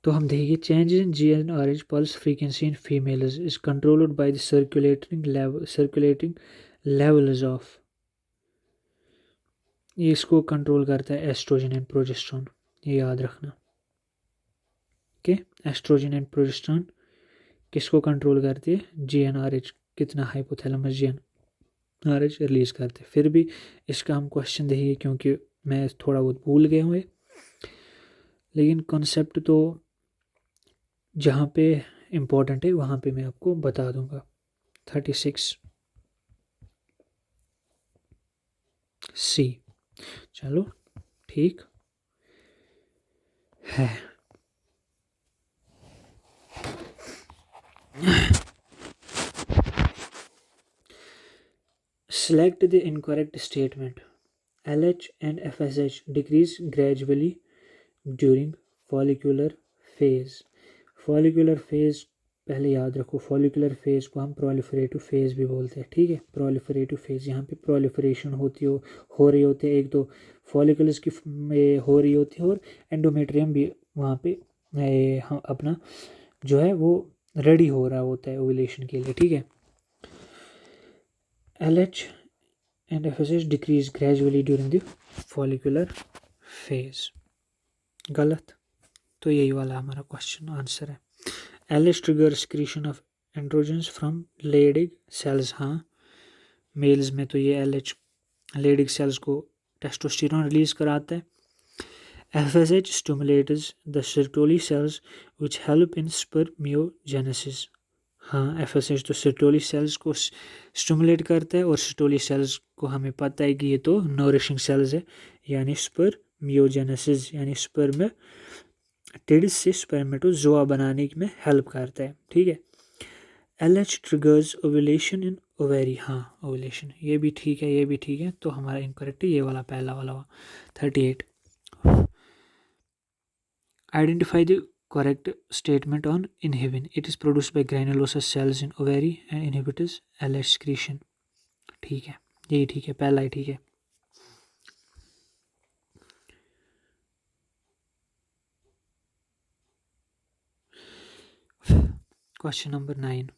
तो हम देखेंगे changes in GnRH pulse frequency in females is controlled by the circulating levels of, ये इसको कंट्रोल करता है एस्ट्रोजन एंड प्रोजेस्टेरोन, ये याद रखना, ओके। एस्ट्रोजन एंड प्रोजेस्टेरोन किसको कंट्रोल करती है, GnRH, कितना हाइपोथैलेमस GnRH रिलीज करते हैं। फिर भी इसका हम क्वेश्चन देखेंगे क्योंकि मैं थोड़ा बहुत भूल गया हूँ, लेकिन कॉन्सेप्ट तो जहाँ पे इम्पोर्टेंट है वहाँ पे मैं आपको बता दूंगा। 36 C, चलो ठीक है। Select the incorrect statement. LH and FSH decrease gradually during follicular phase. Follicular phase पहले याद रखो, फॉलिकुलर फेज को हम प्रोलिफरेटिव फेज भी बोलते हैं, ठीक है। प्रोलिफरेटिव फेज, यहाँ पे प्रोलिफरेशन हो रही होती है, एक तो फॉलिकल्स की हो रही होती है और एंडोमेट्रियम भी वहाँ पे अपना जो है वो रेडी हो रहा होता है ओव्यूलेशन के लिए, ठीक है। LH and FSH decrease gradually during the follicular phase, गलत। तो यही वाला हमारा क्वेश्चन आंसर है। LH trigger secretion of androgens from Leydig cells, हाँ मेल्स में तो ये LH लेडिग सेल्स को टेस्टोस्टेरोन रिलीज कराता है। FSH stimulates the Sertoli cells which help in spermiogenesis, हाँ FSH तो सर्टोली सेल्स को स्टिमुलेट करता है और सर्टोली सेल्स को हमें पता है कि ये तो नोरिशिंग सेल्स है, यानी स्पर्मियोजेनेसिस यानी स्पर्मेटिड्स से स्पर्मेटोजोआ बनाने में हेल्प करता है, ठीक है। LH ट्रिगर्स ओव्यूलेशन इन ओवेरी, हाँ ओव्यूलेशन, ये भी ठीक है, ये भी ठीक है, तो हमारा इनकरेक्ट है ये वाला पहला वाला हुआ। 38 Identify the correct statement on inhibin. It is produced by granulosa cells in ovary and inhibits LH secretion. ठीक है, यही ठीक है, पहला ही ठीक है। Question number 9.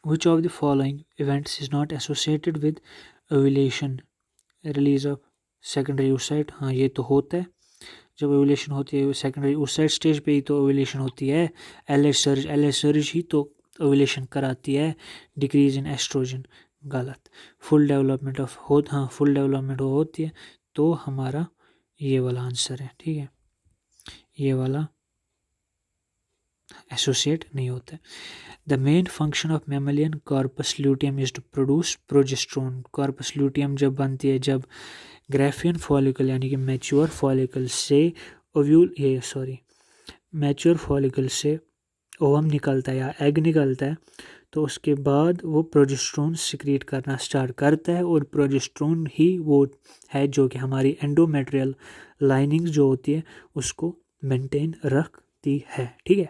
Which of the following events is not associated with ovulation? Release of secondary oocyte, हाँ ये तो होता है, जब ओव्यूलेशन होती है सेकेंडरी oocyte स्टेज पे ही तो ओव्यूलेशन होती है। LH सर्ज ही तो ओव्यूलेशन कराती है। डिक्रीज इन एस्ट्रोजन, गलत। फुल डेवलपमेंट ऑफ हाँ फुल डेवलपमेंट होती है, तो हमारा ये वाला आंसर है, ठीक है। ये वाला एसोसिएट नहीं होता है। The main function of mammalian corpus luteum is to produce progesterone. Corpus luteum जब बनती है, जब ग्राफियन फॉलिकल यानी कि मैच्योर फॉलिकल से मैच्योर फॉलिकल से ओवम निकलता है या एग निकलता है, तो उसके बाद वो प्रोजेस्ट्रोन सिक्रीट करना स्टार्ट करता है, और प्रोजेस्ट्रोन ही वो है जो कि हमारी एंडोमेट्रियल लाइनिंग जो होती है उसको मेंटेन रखती है, ठीक है।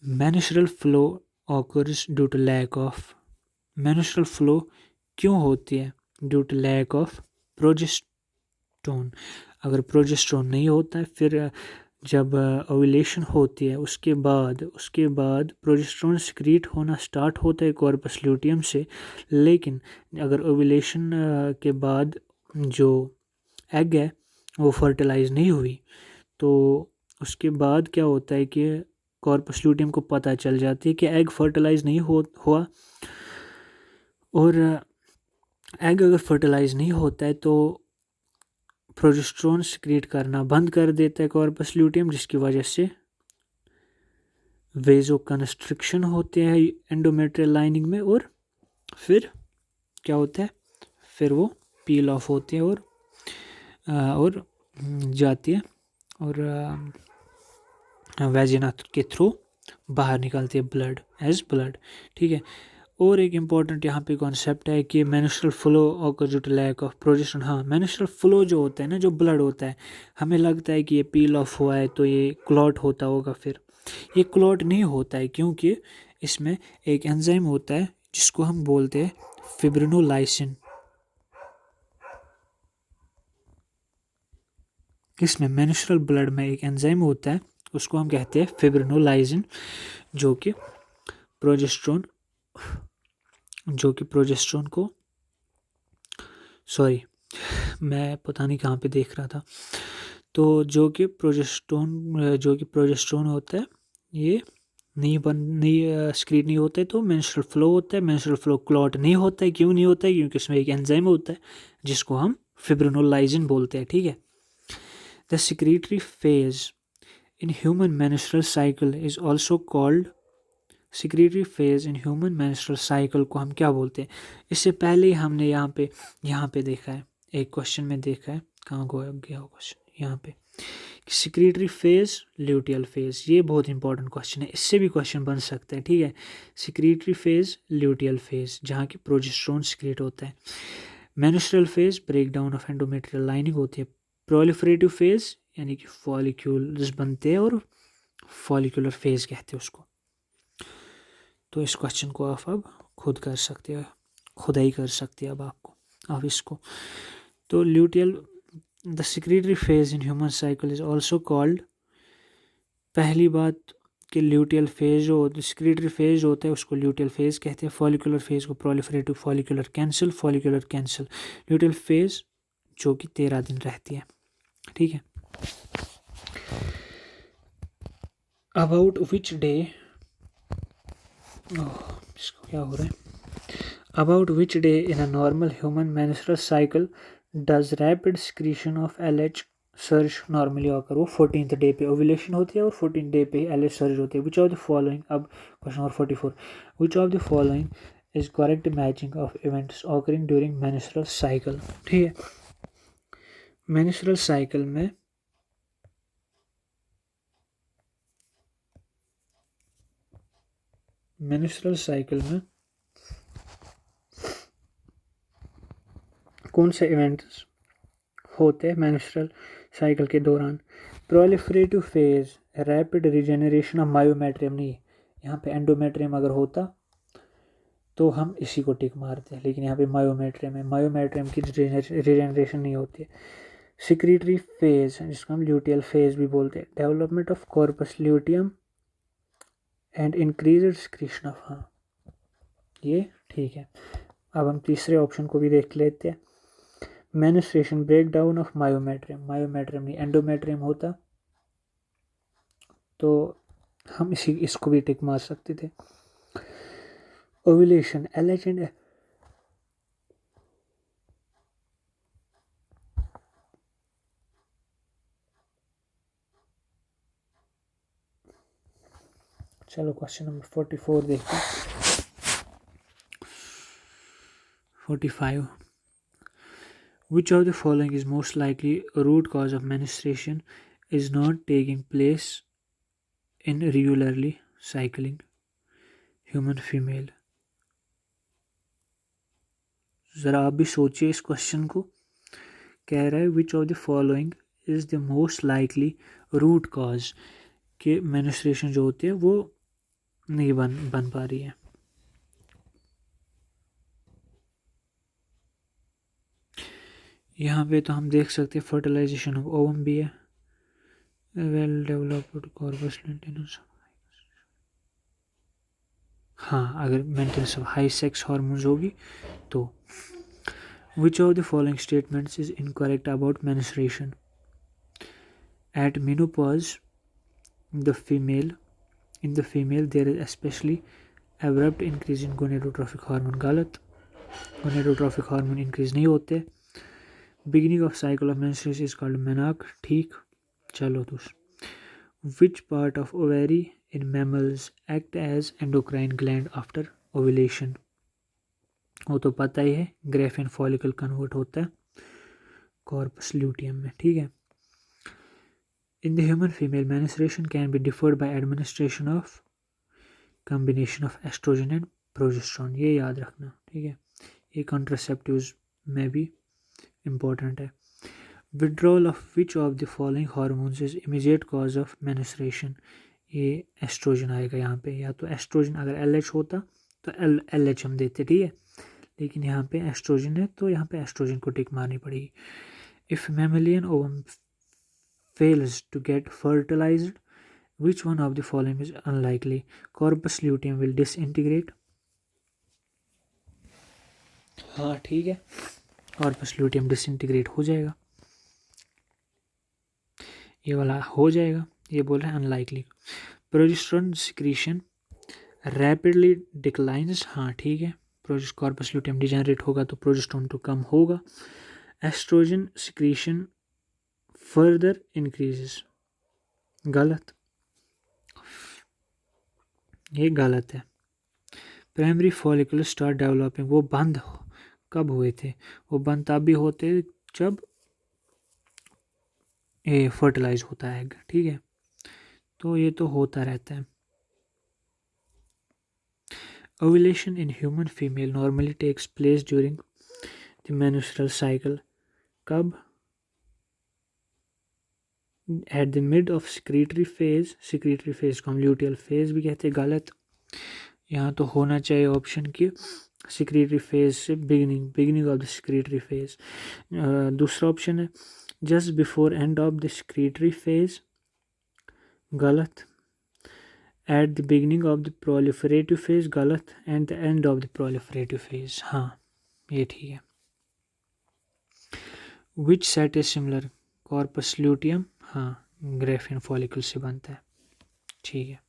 Menstrual flow occurs due to lack of, menstrual flow क्यों होती है, due to lack of progesterone. अगर प्रोजेस्ट्रोन नहीं होता है फिर जब ओव्यूलेशन होती है उसके बाद प्रोजेस्टेरोन सिक्रीट होना स्टार्ट होता है कॉर्पस ल्यूटियम से। लेकिन अगर ओव्यूलेशन के बाद जो एग है वो फर्टिलाइज नहीं हुई, तो उसके बाद क्या होता है कि कॉर्पस ल्यूटियम को पता चल जाती है कि एग फर्टिलाइज नहीं हुआ। और एग अगर फर्टिलाइज नहीं होता है तो प्रोजेस्टेरोन सिक्रीट करना बंद कर देता है कॉर्पस ल्यूटियम, जिसकी वजह से वेजो कंस्ट्रिक्शन होते हैं एंडोमेट्रियल लाइनिंग में, और फिर क्या होता है, फिर वो पील ऑफ होते हैं और जाती है और वेजिना के थ्रू बाहर निकलती है ब्लड एज ब्लड। ठीक है। और एक इम्पॉर्टेंट यहाँ पे कॉन्सेप्ट है कि मेंस्ट्रुअल फ्लो और जो लैक ऑफ प्रोजेस्टेरोन। हाँ, मेंस्ट्रुअल फ्लो जो होता है ना, जो ब्लड होता है, हमें लगता है कि ये पील ऑफ हुआ है तो ये क्लॉट होता होगा। फिर ये क्लॉट नहीं होता है, क्योंकि इसमें एक एंजाइम होता है जिसको हम बोलते हैं फिब्रिनोलाइसिन। इसमें मेंस्ट्रुअल ब्लड में एक एंजाइम होता है, उसको हम कहते हैं फिब्रिनोलाइसिन, जो कि प्रोजेस्टेरोन को, सॉरी मैं पता नहीं कहाँ पे देख रहा था, तो जो कि प्रोजेस्टेरोन होता है ये नहीं स्क्रीन नहीं होता है, तो मेंस्ट्रुअल फ्लो होता है। मेंस्ट्रुअल फ्लो क्लॉट नहीं होता है। क्यों नहीं होता है? क्योंकि इसमें एक एंजाइम होता है जिसको हम फिब्रिनोलाइसिन बोलते हैं। ठीक है। The secretory phase in human menstrual cycle is also called, secretory phase in human menstrual cycle को हम क्या बोलते हैं? इससे पहले ही हमने यहाँ पे देखा है, एक क्वेश्चन में देखा है, कहाँ गया क्वेश्चन, यहाँ पे, सिक्रीटरी फेज, ल्यूटियल फेज। ये बहुत इंपॉर्टेंट क्वेश्चन है, इससे भी क्वेश्चन बन सकते हैं। ठीक है। सिक्रीटरी फेज, ल्यूटियल फेज, जहाँ की प्रोजेस्टेरोन सिक्रीट होता है। Menstrual phase break down of endometrial lining होती है। प्रोलिफरेटिव फेज यानी कि फॉलिक्यूल्स बनते हैं, और फॉलिकुलर फेज कहते हैं उसको। तो इस क्वेश्चन को आप अब खुद कर सकते हो, खुदाई कर सकते हैं अब आप इसको। तो luteal, the secretory phase in human cycle is also called, पहली बात कि ल्यूटियल फेज जो सिक्रीटरी फेज होता है उसको ल्यूटियल फेज कहते हैं। फॉलिकुलर फेज को proliferative follicular cancel. Luteal phase जो कि 13 दिन रहती है। ठीक है। अबाउट विच डे, इसको क्या हो रहा है, about which day in a normal human menstrual cycle does rapid secretion of LH surge normally occur? वो 14th डे पे ओव्यूलेशन होती है और 14th डे पे LH सर्ज होती है। विच ऑफ द फॉलोइंग, अब question number 44, which of the following is correct matching of events occurring during menstrual cycle? ठीक है। मेंस्ट्रुअल साइकिल में कौन से इवेंट्स होते हैं मेंस्ट्रुअल साइकिल के दौरान? Proliferative phase, rapid regeneration of myometrium, नहीं, यहाँ पे एंडोमेट्रियम अगर होता तो हम इसी को टिक मारते हैं, लेकिन यहाँ पे मायोमेट्रियम है, मायोमेट्रियम की रिजेनरेशन नहीं होती है। सिक्रीटरी फेज जिसको हम ल्यूटियल फेज भी बोलते हैं, development of corpus luteum and increase secretion of, हाँ ये ठीक है। अब हम तीसरे ऑप्शन को भी देख लेते हैं। Menstruation, break down of myometrium नहीं, एंडोमेट्रियम होता तो हम इसको भी टिक मार सकते थे। ओव्यूलेशन, LH एंड, चलो क्वेश्चन नंबर 44 देखते हैं। 45, which of the following is most likely a root cause of menstruation is not taking place in regularly cycling human female? ज़रा आप भी सोचिए इस क्वेश्चन को। कह रहा है which of the following is the most likely root cause कि मेंस्ट्रुएशन जो होती है वो नहीं बन पा रही है। यहाँ पे तो हम देख सकते हैं फर्टिलाइजेशन ऑफ ओवम भी है, वेल डेवलप्ड कॉर्पस मेंटेनेंस, हाँ अगर maintenance of high sex hormones होगी तो। Which of the following statements is incorrect about menstruation? At menopause the female in the female there is especially abrupt increase in gonadotrophic hormone, गलत। Gonadotrophic hormone increase नहीं होते। Beginning of cycle of menstruation is called menarche, ठीक। चलो दोस्त, which part of ovary in mammals act as endocrine gland after ovulation? वो तो पता ही है, ग्रेफिन फॉलिकल कन्वर्ट होता है कॉर्पस ल्यूटियम में, ठीक है। In the human female menstruation can be deferred by administration of combination of estrogen and progesterone, ये याद रखना, ठीक है। ये कॉन्ट्रासेप्टिव्स में भी इम्पोर्टेंट है। Withdrawal of which of the following hormones is immediate cause of menstruation? ये एस्ट्रोजन आएगा यहाँ पे, या तो एस्ट्रोजन अगर LH होता तो LH हम देते, ठीक है, लेकिन यहाँ पे एस्ट्रोजन है तो यहाँ पे एस्ट्रोजन को टिक मारनी पड़ेगी। If mammalian ovum fails to get fertilized, which one of the following is unlikely? Corpus luteum will disintegrate, हाँ ठीक है, कॉर्पस ल्यूटियम डिसइंटीग्रेट हो जाएगा, ये वाला हो जाएगा, ये बोल रहे हैं unlikely. Progesterone secretion rapidly declines, हाँ ठीक है, कॉर्पस ल्यूटियम डिजेनरेट होगा तो प्रोजेस्टेरोन तो कम होगा। एस्ट्रोजन सिक्रीशन फर्दर इंक्रीजेस, गलत, ये गलत है। प्राइमरी फॉलिकुलर स्टार्ट डेवलपिंग, वो बंद कब हुए थे? वो बंद तब भी होते जब ये फर्टिलाइज होता है एग, ठीक है, तो ये तो होता रहता है। Ovulation in human female normally takes place during the menstrual cycle, कब? At the mid of secretory phase, secretory phase को हम ल्यूटियल फेज भी कहते हैं, गलत। यहाँ तो होना चाहिए ऑप्शन की सिक्रीटरी फेज से beginning of the secretory phase. दूसरा ऑप्शन है just before end of the secretory phase, गलत। At the beginning of the proliferative phase, गलत। And the end of the proliferative phase, हाँ ये ठीक है। Which set is similar? Corpus luteum, हाँ Graafian follicle से बनता है, ठीक है।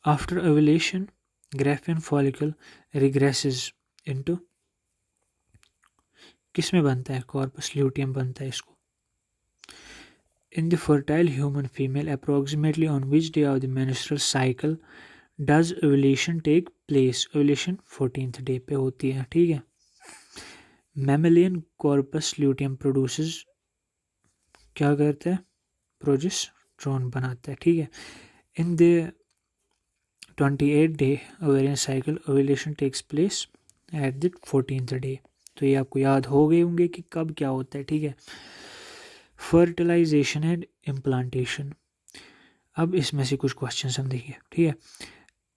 After ovulation Graafian follicle regresses into, किस में बनता है? कॉर्पस ल्यूटियम बनता है इसको। In the fertile human female approximately on which day of the menstrual cycle does ovulation take place? Ovulation 14th day पे होती है, ठीक है। मैमेलियन कॉर्पस ल्यूटियम प्रोड्यूसेस, क्या करता है? प्रोजेस्टेरोन बनाता है, ठीक है। In the 28 day ovarian cycle ovulation takes place at the 14th day, तो ये आपको याद हो गए होंगे कि कब क्या होता है, ठीक है। फर्टिलाइजेशन एंड इम्प्लांटेशन, अब इसमें से कुछ क्वेश्चन हम देखिए, ठीक है।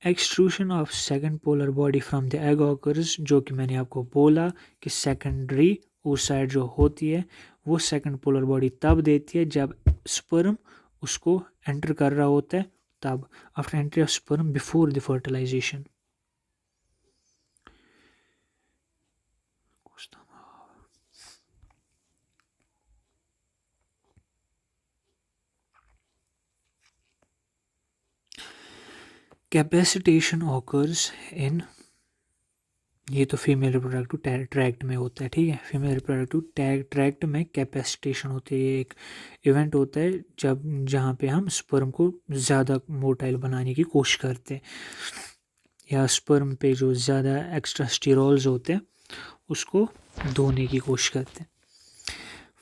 Extrusion of second polar body from the egg occurs, जो कि मैंने आपको बोला कि सेकेंडरी उस साइड जो होती है वो सेकंड पोलर बॉडी तब देती है जब स्पर्म उसको एंटर कर रहा होता है, तब after entry of sperm before the fertilization. Capacitation occurs in, ये तो फीमेल रिप्रोडक्टिव ट्रैक्ट में होता है, ठीक है। फीमेल रिप्रोडक्टिव ट्रैक्ट में कैपेसिटेशन होती है, ये एक इवेंट होता है जब जहाँ पे हम स्पर्म को ज़्यादा मोटाइल बनाने की कोशिश करते हैं, या स्पर्म पे जो ज़्यादा एक्स्ट्रा स्टीरोल्स होते हैं उसको धोने की कोशिश करते हैं।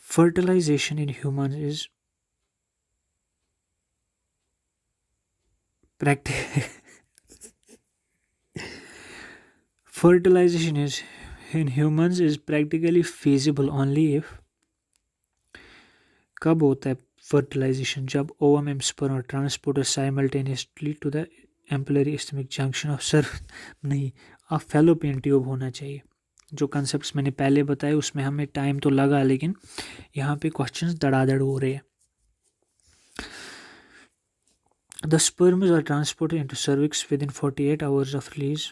Fertilization in human is practice fertilization is in humans is practically feasible only if, कब होता है फर्टिलाइजेशन? जब ओवम एंड स्पर्म और transporter simultaneously to the ampullary stomach junction of सर नहीं, अब फैलोपियन ट्यूब होना चाहिए, जो कंसेप्ट्स मैंने पहले बताए उसमें हमें टाइम तो लगा, लेकिन यहाँ पे क्वेश्चंस धड़ाधड़ हो रहे हैं। The sperms are transported into cervix within 48 hours of release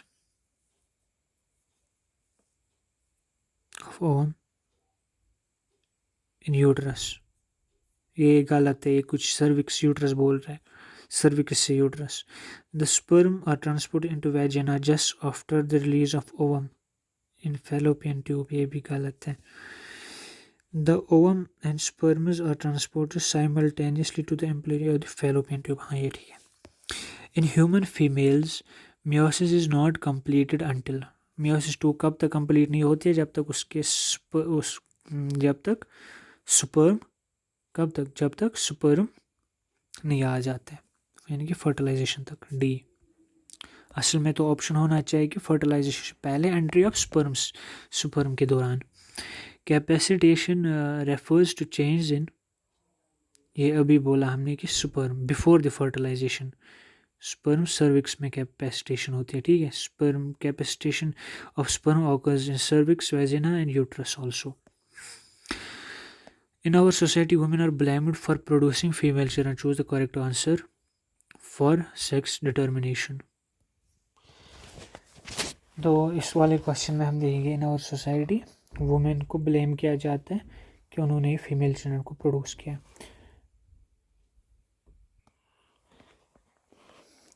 of ovum in uterus। ये गलत है, ये कुछ सर्विक्स यूट्रस बोल रहा है, सर्विक्स से uterus. The sperm are transported into vagina just after the release of ovum in fallopian tube, ये भी गलत है। The ovum and sperms are transported simultaneously to the embryo of the fallopian tube, हाँ ये ठीक है। In human females meiosis is not completed until, meiosis 2 कब तक कंप्लीट नहीं होती है, जब तक उसके जब तक स्पर्म, कब तक, जब तक स्पर्म नहीं आ जाते, यानी कि फर्टिलाइजेशन तक। डी, असल में तो ऑप्शन होना चाहिए कि फर्टिलाइजेशन से पहले, एंट्री ऑफ स्पर्म्स, स्पर्म के दौरान। Capacitation refers to change in, ये अभी बोला हमने कि sperm before the fertilization, sperm cervix में कैपेसिटेशन होती है, ठीक है। Sperm capacitation of sperm occurs in cervix, vagina and uterus also. In our society, women are blamed for producing female children. Choose the correct answer for sex determination. तो इस वाले question में हम देखेंगे इन आवर सोसाइटी वुमेन को blame किया जाता है कि उन्होंने फीमेल चिल्ड्रन को प्रोड्यूस किया।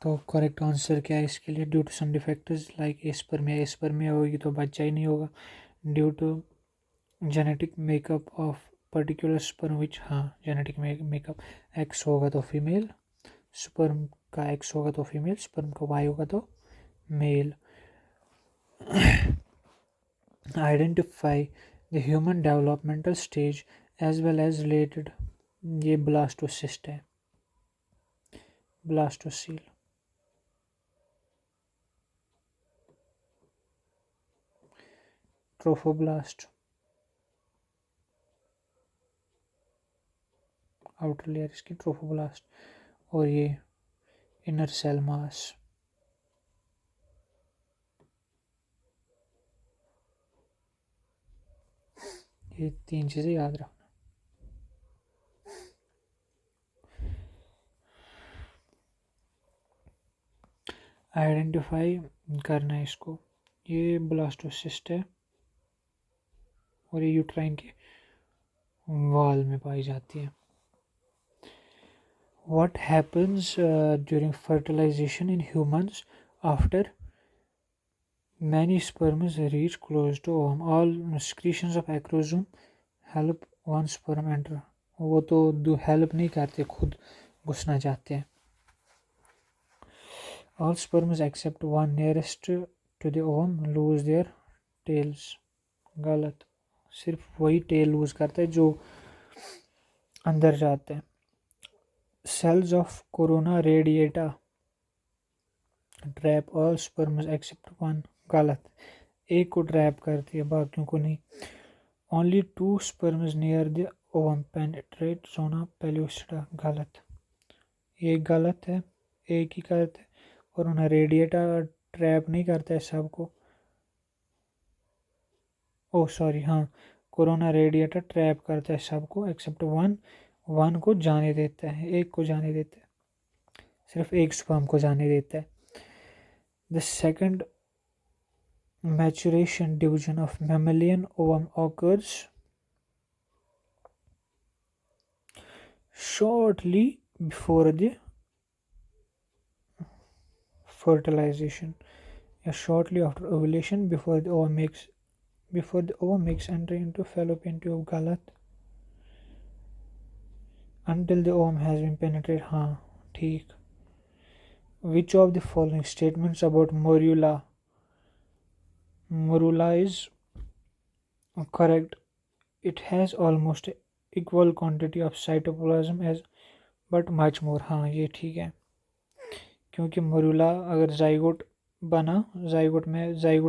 तो करेक्ट आंसर क्या है इसके लिए? Due to some defects like aspermia होगी तो बच्चा ही नहीं होगा। Due to genetic makeup of particular sperm which, हाँ जेनेटिक मेकअप, एक्स होगा तो फीमेल, स्पर्म का एक्स होगा तो फीमेल, स्पर्म का वाई होगा तो male. Identify the human developmental stage as well as related, ये ब्लास्टोसिस्ट है, ब्लास्टोसील। ट्रोफोब्लास्ट, आउटर लेयर इसकी ट्रोफोब्लास्ट, और ये इनर सेल मास। ये 3 चीज़ें याद रखना। आइडेंटिफाई करना है इसको, ये ब्लास्टोसिस्ट है और ये यूट्राइन के वॉल में पाई जाती है। What happens during fertilization in humans after many sperms reach close to ovum? All secretions of acrosome help one sperm enter. वो तो हेल्प नहीं करते, खुद घुसना चाहते हैं। All sperms except one nearest to the ovum lose their tails. गलत, सिर्फ वही टेल लूज करता है जो अंदर जाते हैं। Cells of corona radiata trap all sperms except one, गलत, एक को ट्रैप करती है बाकियों को नहीं। Only 2 sperms near the ovum penetrate zona pellucida, गलत, ये गलत है, एक ही करते है। कोरोना रेडिएटा ट्रैप नहीं करता है सबको, ओ सॉरी हाँ, कोरोना रेडिएटर ट्रैप करता है सबको एक्सेप्ट वन, वन को जाने देता है, एक को जाने देता है, सिर्फ एक स्पर्म को जाने देता है। The second maturation division of mammalian ovum occurs shortly before the fertilization, या shortly after ovulation before the ovum makes entry into fallopian tube, गलत। until the ovum has been penetrated, हाँ ठीक। which of the following statements about morula is correct? It has almost equal quantity of cytoplasm as but much more, हाँ ये ठीक है, क्योंकि morula अगर zygote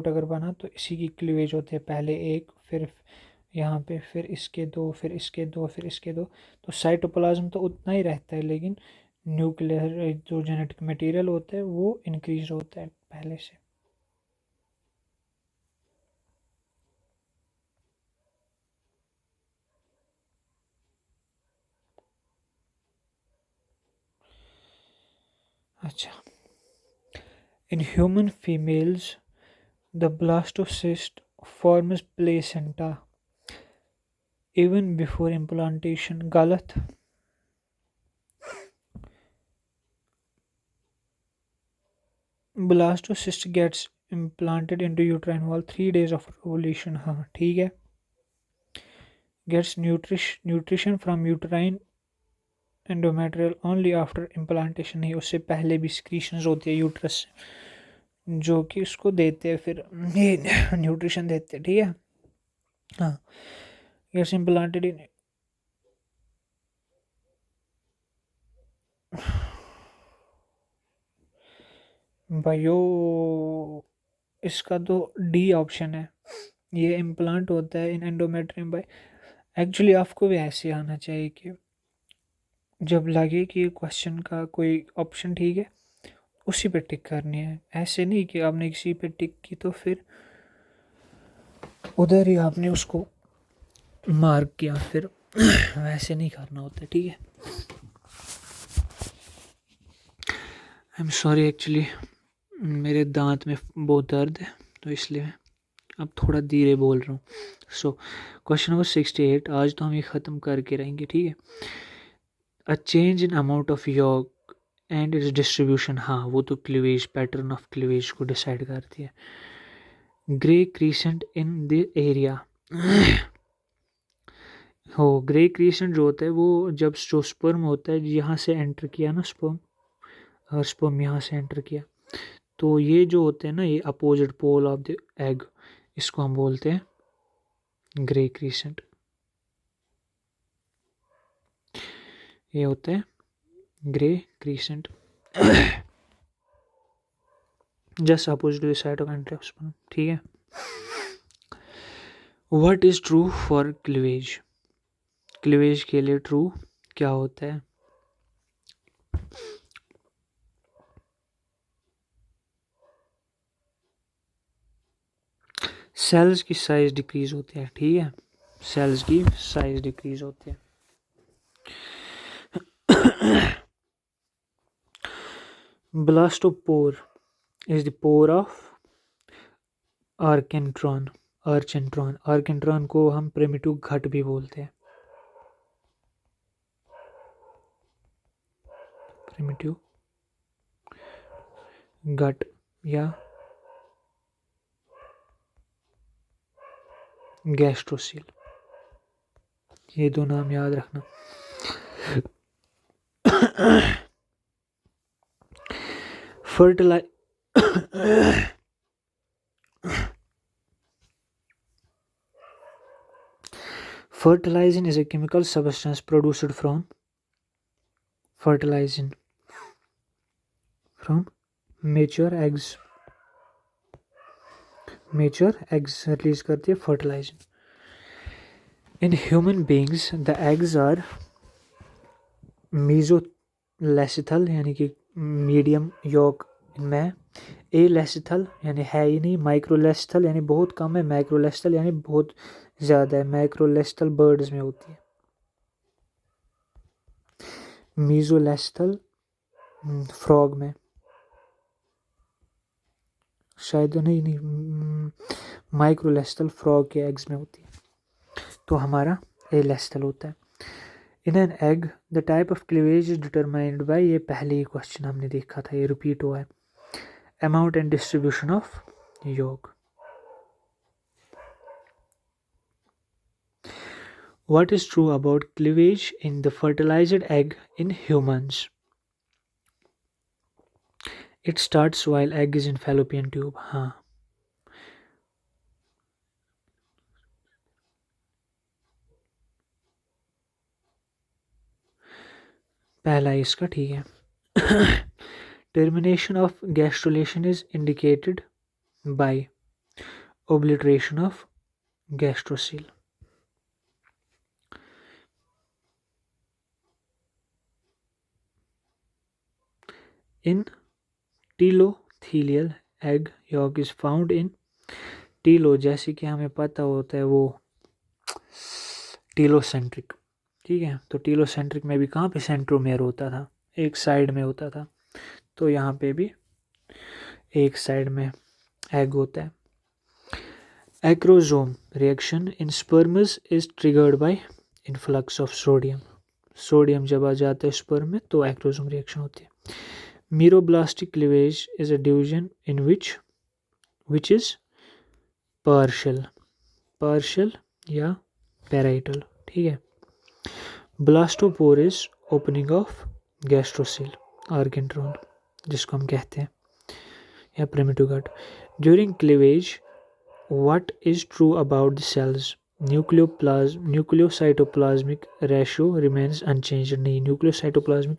अगर बना तो इसी की क्लीवेज होते हैं, पहले एक, फिर यहाँ पे, फिर इसके दो, फिर इसके दो, फिर इसके दो, तो साइटोप्लाज्म तो उतना ही रहता है, लेकिन न्यूक्लियर जो जेनेटिक मटेरियल होता है वो इंक्रीज होता है पहले से। अच्छा, in human females the blastocyst forms placenta even before implantation, गलत। Blastocyst gets implanted into uterine wall 3 days of ovulation, हाँ ठीक है। gets nutrition from uterine endometrial only after implantation, नहीं, उससे पहले भी secretions होती है यूट्रस से जो कि उसको देते हैं, फिर ये न्यूट्रिशन देते हैं, ठीक है। हाँ, gets implanted in बायो, इसका तो डी ऑप्शन है, ये इम्प्लांट होता है इन एंडोमेट्रियम बाय। एक्चुअली आपको भी ऐसे आना चाहिए कि जब लगे कि क्वेश्चन का कोई ऑप्शन ठीक है उसी पे टिक करनी है, ऐसे नहीं कि आपने किसी पे टिक की तो फिर उधर ही आपने उसको मार्क किया, फिर वैसे नहीं करना होता, ठीक है। आई एम सॉरी, एक्चुअली मेरे दांत में बहुत दर्द है तो इसलिए मैं अब थोड़ा धीरे बोल रहा हूँ। सो क्वेश्चन नंबर 68, आज तो हम ये ख़त्म करके रहेंगे, ठीक है। A change in amount of York and it's distribution, हाँ वो तो क्लीवेज, पैटर्न ऑफ क्लीवेज को डिसाइड करती है। Grey crescent in the area, हो ग्रे क्रीसेंट जो होता है वो जब जो स्पर्म होता है यहाँ से एंटर किया ना, स्पर्म, अगर स्पर्म यहाँ से एंटर किया तो ये जो होते हैं ना, ये opposite pole of the egg, इसको हम बोलते हैं ग्रे क्रीसेंट। ये होता है grey crescent just opposite the side of entry of sperm, ठीक है। What is true for cleavage, cleavage के लिए ट्रू क्या होता है? सेल्स की साइज डिक्रीज होती है, ठीक है, सेल्स की साइज डिक्रीज होती है। Blastopore is the pore of archenteron, archenteron, archenteron को हम प्रिमिटिव घट भी बोलते हैं, प्रिमिटिव घट या गैस्ट्रोसील, ये दो नाम याद रखना। Fertilizing is a chemical substance produced from fertilizing from mature eggs, mature eggs release करती है fertilizing। In human beings the eggs are mesolethal यानी कि मीडियम यॉक में, एलेस्थल यानी है ही नहीं, माइक्रोलेस्थल यानी बहुत कम है, मैक्रोलेस्थल यानी बहुत ज़्यादा है। मैक्रोलेस्थल बर्ड्स में होती है, मीजोलेस्थल फ्रॉग में, शायद नहीं, माइक्रोलेस्थल फ्रॉग के एग्स में होती है, तो हमारा एलेस्थल होता है। In an egg the type of cleavage is determined bye, ये पहले ही क्वेश्चन हमने देखा था, ये रिपीट हुआ है। अमाउंट एंड डिस्ट्रीब्यूशन ऑफ योग। What is true about cleavage in the fertilized egg in humans? It starts while egg is in fallopian tube, हाँ। पहला इसका ठीक है। Termination of gastrulation is indicated by obliteration of gastrocele. In telothelial egg yolk is found in Tillo, जैसे कि हमें पता होता है वो टीलोसेंट्रिक, ठीक है, तो टीलोसेंट्रिक में भी कहाँ पे सेंट्रोमेयर होता था, एक साइड में होता था, तो यहाँ पे भी एक साइड में एग होता है। Acrosome reaction in sperms is triggered by influx of sodium. Sodium जब आ जाता है स्पर्म में तो एक्रोसोम रिएक्शन होती है। Meroblastic cleavage is a division in which is partial, partial या पैराइटल, ठीक है। Blastopore is opening of gastrocoel archenteron जिसको हम कहते हैं, या primitive gut. During cleavage what is true about the cells? Nucleocytoplasmic ratio remains unchanged। नहीं, nucleocytoplasmic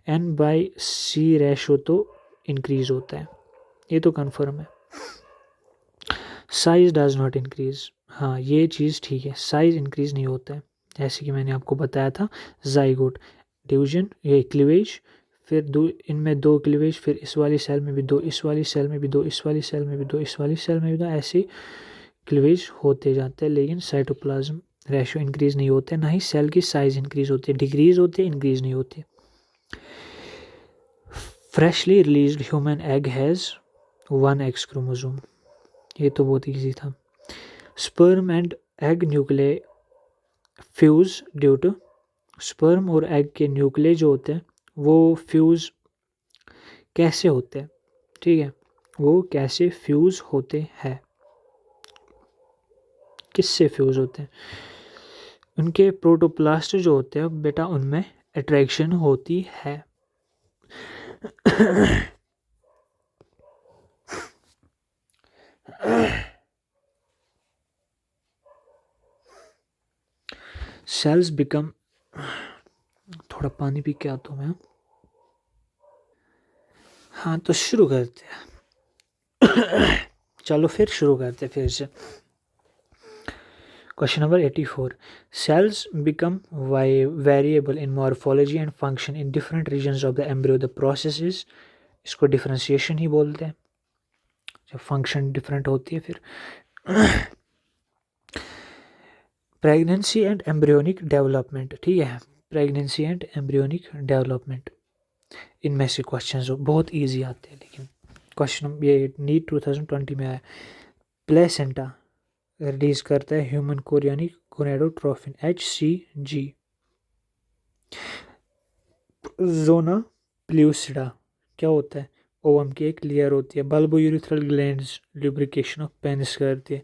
N by C ratio तो इंक्रीज होता है, ये तो कन्फर्म है। साइज डज नॉट इंक्रीज, हाँ ये चीज़ ठीक है, साइज इंक्रीज नहीं होता है। जैसे कि मैंने आपको बताया था, जाइगोट डिवीजन, ये क्लीवेज, फिर दो, इनमें दो क्लीवेज, फिर इस वाली सेल में भी दो, इस वाली सेल में भी दो, इस वाली सेल में भी दो, इस वाली सेल में भी दो, ऐसे क्लीवेज होते जाते हैं। लेकिन साइटोप्लाज्म रेशो इंक्रीज नहीं होते, ना ही सेल की साइज इंक्रीज होती है, डिक्रीज होती है, इंक्रीज नहीं होती। Freshly released human egg has 1 X chromosome, ये तो बहुत ईजी था। Sperm and egg nuclei fuse due to, sperm और एग के न्यूक्लिय जो होते हैं वो फ्यूज कैसे होते हैं, ठीक है, वो कैसे फ्यूज होते हैं, किससे फ्यूज होते हैं। उनके प्रोटोप्लास्ट जो होते हैं बेटा, उनमें अट्रैक्शन होती है। सेल्स बिकम, थोड़ा पानी पी के आता हूँ मैं। हाँ तो शुरू करते हैं। चलो फिर शुरू करते हैं फिर से। Question number 84, cells become variable in morphology and function in different regions of the embryo, the process is, इसको डिफरेंशिएशन ही बोलते हैं, जब फंक्शन डिफरेंट होती है। फिर प्रेगनेंसी एंड एम्ब्रियोनिक डेवलपमेंट, ठीक है, प्रेगनेंसी एंड एम्ब्रियोनिक डेवलपमेंट, इनमें से क्वेश्चन बहुत इजी आते हैं। लेकिन क्वेश्चन ये नीट 2020 में आया। प्लेसेंटा रिलीज करता है ह्यूमन कोर यानी गोनेडोट्रोफिन HCG। जोना प्ल्यूसिडा क्या होता है, ओवम की एक लेयर होती है। Bulbo urethral glands lubrication of penis करती है।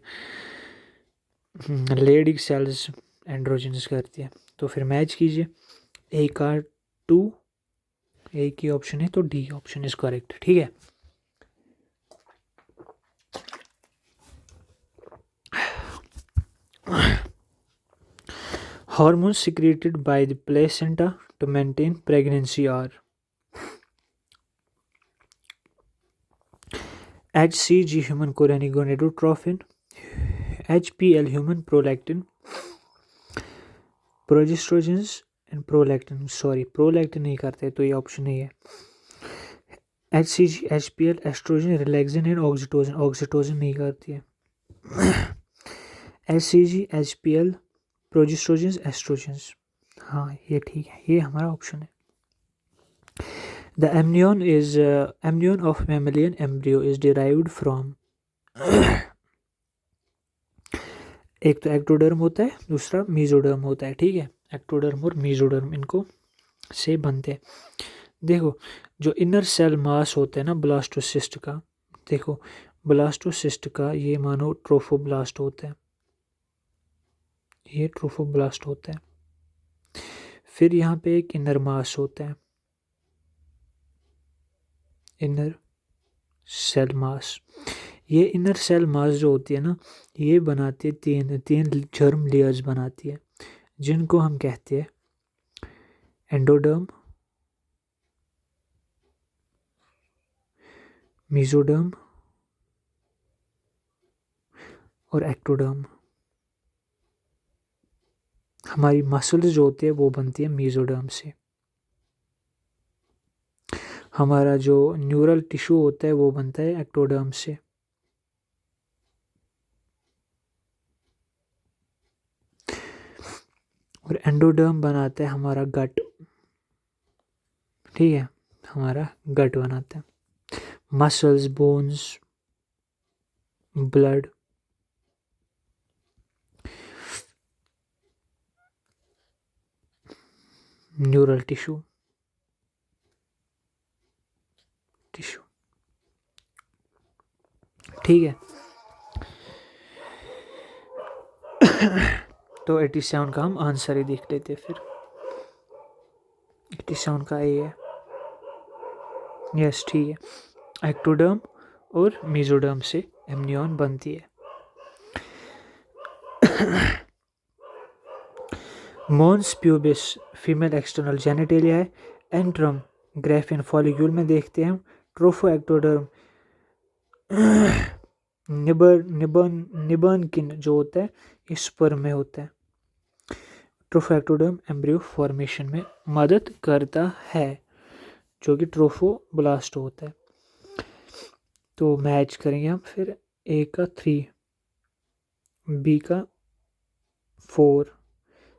लेडी सेल्स एंड्रोजेंस करती है। तो फिर मैच कीजिए, ए का 2, ए की ऑप्शन है तो डी ऑप्शन इज करेक्ट, ठीक है। Hormones secreted by the placenta to maintain pregnancy are HCG human chorionic gonadotrophin, HPL human prolactin, progestrogens and prolactin, sorry prolactin नहीं करते तो ये ऑप्शन नहीं है। HCG HPL estrogen relaxin and oxytocin, oxytocin नहीं करती है। HCG HPL प्रोजेस्ट्रोजेंस एस्ट्रोजेंस, हाँ ये ठीक है, ये हमारा ऑप्शन है। The amnion of mammalian embryo is derived from, एक तो एक्टोडर्म होता है, दूसरा मीजोडर्म होता है, ठीक है। एक्टोडर्म और मीजोडर्म इनको से बनते हैं। देखो जो इनर सेल मास होता है ना ब्लास्टोसिस्ट का, देखो ब्लास्टोसिस्ट का ये मानो ट्रोफोब्लास्ट होता है, ये ट्रोफोब्लास्ट होता है। फिर यहाँ पे एक इनर मास होता है, इनर सेल मास। ये इनर सेल मास जो होती है ना, ये बनाती है तीन जर्म लेयर्स बनाती है, जिनको हम कहते हैं एंडोडर्म, मीजोडर्म और एक्टोडर्म। हमारी मसल्स जो होती है वो बनती है मीजोडर्म से। हमारा जो न्यूरल टिश्यू होता है वो बनता है एक्टोडर्म से। और एंडोडर्म बनाता है हमारा गट, ठीक है, हमारा गट बनाता है। Muscles, bones, blood, neural tissue, ठीक है। तो 87 का हम आंसर ही देख लेते फिर। 87 का ए है, यस ठीक है। एक्टोडर्म और मेसोडर्म से एमनियन बनती है। मोन्स प्यूबिस फीमेल एक्सटर्नल जेनिटेलिया है। एंट्रम ग्राफियन फॉलिक्यूल में देखते हैं। ट्रोफो एक्टोडर्म निबर्नकिन जो होता है इस स्पर्म में होता है। ट्रोफो एक्टोडर्म एम्ब्रियो फॉर्मेशन में मदद करता है, जो कि ट्रोफोब्लास्ट होता है। तो मैच करेंगे हम फिर। ए का 3, बी का 4,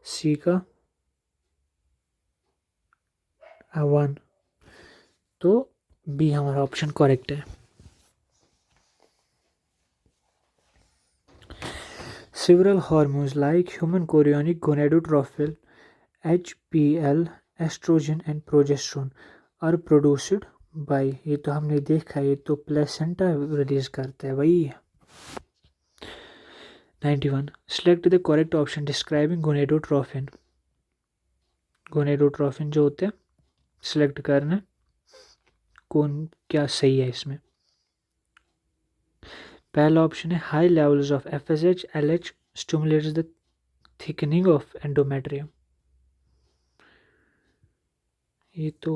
सी का 1, तो बी हमारा ऑप्शन करेक्ट है। Several hormones like human chorionic gonadotrophin, HPL, estrogen and progesterone are produced by, ये तो हमने देखा, ये तो प्लेसेंटा रिलीज करता है भाई। 91. Select the correct option describing gonadotrophin. gonadotrophin जो होते हैं सिलेक्ट करना कौन क्या सही है इसमें। पहला ऑप्शन है high levels of FSH LH stimulates the thickening of endometrium। ये तो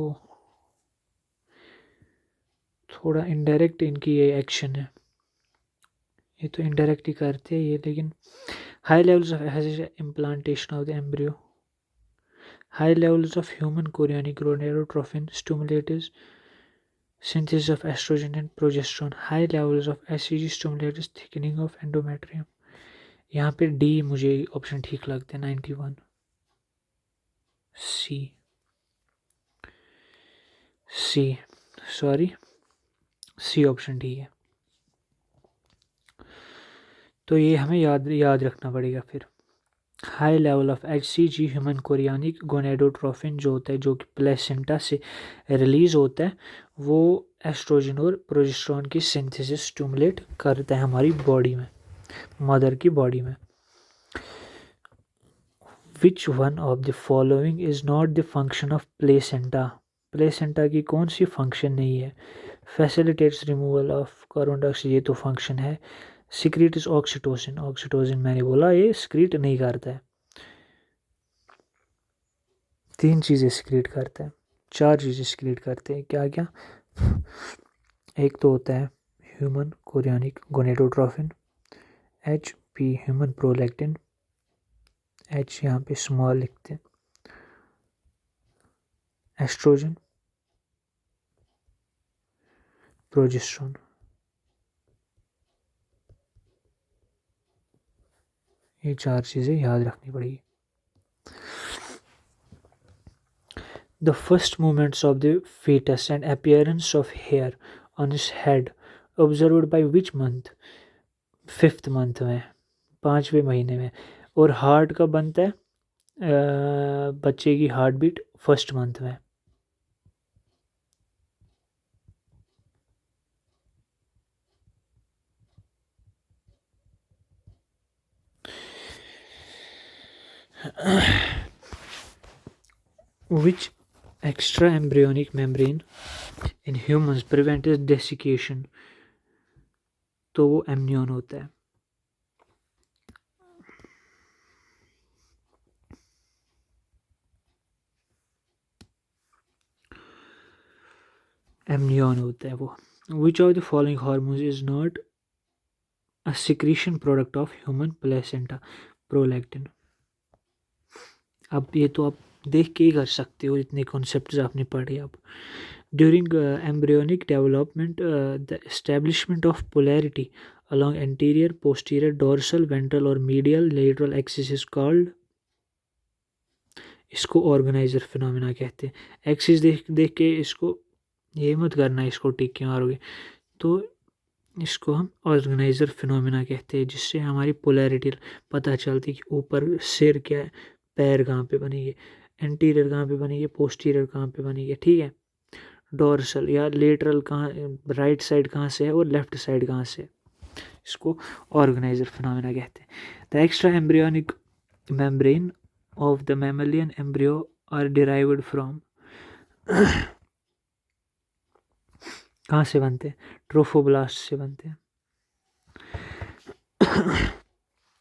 थोड़ा इनडायरेक्ट इनकी ये एक्शन है, ये तो इनडायरेक्ट ही करते हैं ये। लेकिन high levels of FSH implantation of the embryo, high levels of human chorionic gonadotrophin stimulates synthesis of estrogen and progesterone, high levels of HCG stimulates thickening of endometrium। यहाँ पे डी मुझे ऑप्शन ठीक लगते हैं। 91 सी सॉरी सी ऑप्शन ठीक है। तो ये हमें याद रखना पड़ेगा फिर। High level of HCG human chorionic gonadotrophin जो होता है, जो कि प्लेसेंटा से रिलीज होता है, वो एस्ट्रोजन और प्रोजेस्टेरोन की सिंथेसिस स्टिमुलेट करता है हमारी बॉडी में, मदर की बॉडी में। विच one of the following is not the function of placenta. Placenta की कौन सी फंक्शन नहीं है। Facilitates removal of carbon dioxide, ये तो फंक्शन है। सिक्रीट इज ऑक्सीटोसिन, ऑक्सीटोसिन मैंने बोला ये सिक्रीट नहीं करता है। 3 चीज़ें सिक्रीट करता है, 4 चीज़ें सिक्रीट करते हैं, क्या क्या। एक तो होता है human chorionic gonadotrophin, HP human prolactin, H यहाँ पे स्मॉल लिखते हैं, एस्ट्रोजन, प्रोजेस्टेरोन। ये 4 चीज़ें याद रखनी पड़ेगी। The first movements of the fetus and appearance of hair on his head observed by which month। 5th month में, 5वें महीने में। और हार्ट कब बनता है बच्चे की हार्ट बीट 1st मंथ में। Which extra embryonic membrane in humans prevents desiccation, तो वो एमनियन होता है। एमनियन होता है वो। Which of the following hormones is not a secretion product of human placenta। Prolactin. अब ये तो आप देख के ही कर सकते हो, इतने कॉन्सेप्ट्स आपने पढ़े। अब during embryonic development the establishment of polarity along anterior, posterior, dorsal, ventral और medial lateral axis is called, इसको ऑर्गेनाइजर फिनोमेना कहते हैं। एक्सिस देख देख के इसको ये मत करना, इसको टिक के मारोगे। तो इसको हम ऑर्गेनाइजर फिनोमेना कहते हैं, जिससे हमारी पोलैरिटी पता चलती है कि ऊपर सिर क्या है, पैर कहाँ पे बनेंगे, एंटीरियर कहाँ पे बनेंगे, पोस्टीरियर कहाँ पे बनेंगे, ठीक है। डोर्सल या लेटरल कहाँ, राइट साइड कहाँ से है और लेफ्ट साइड कहाँ से है, इसको ऑर्गेनाइजर फिनोमेना कहते हैं। The extra embryonic membrane of the mammalian embryo are derived from, कहाँ से बनते हैं, ट्रोफोब्लास्ट से बनते हैं।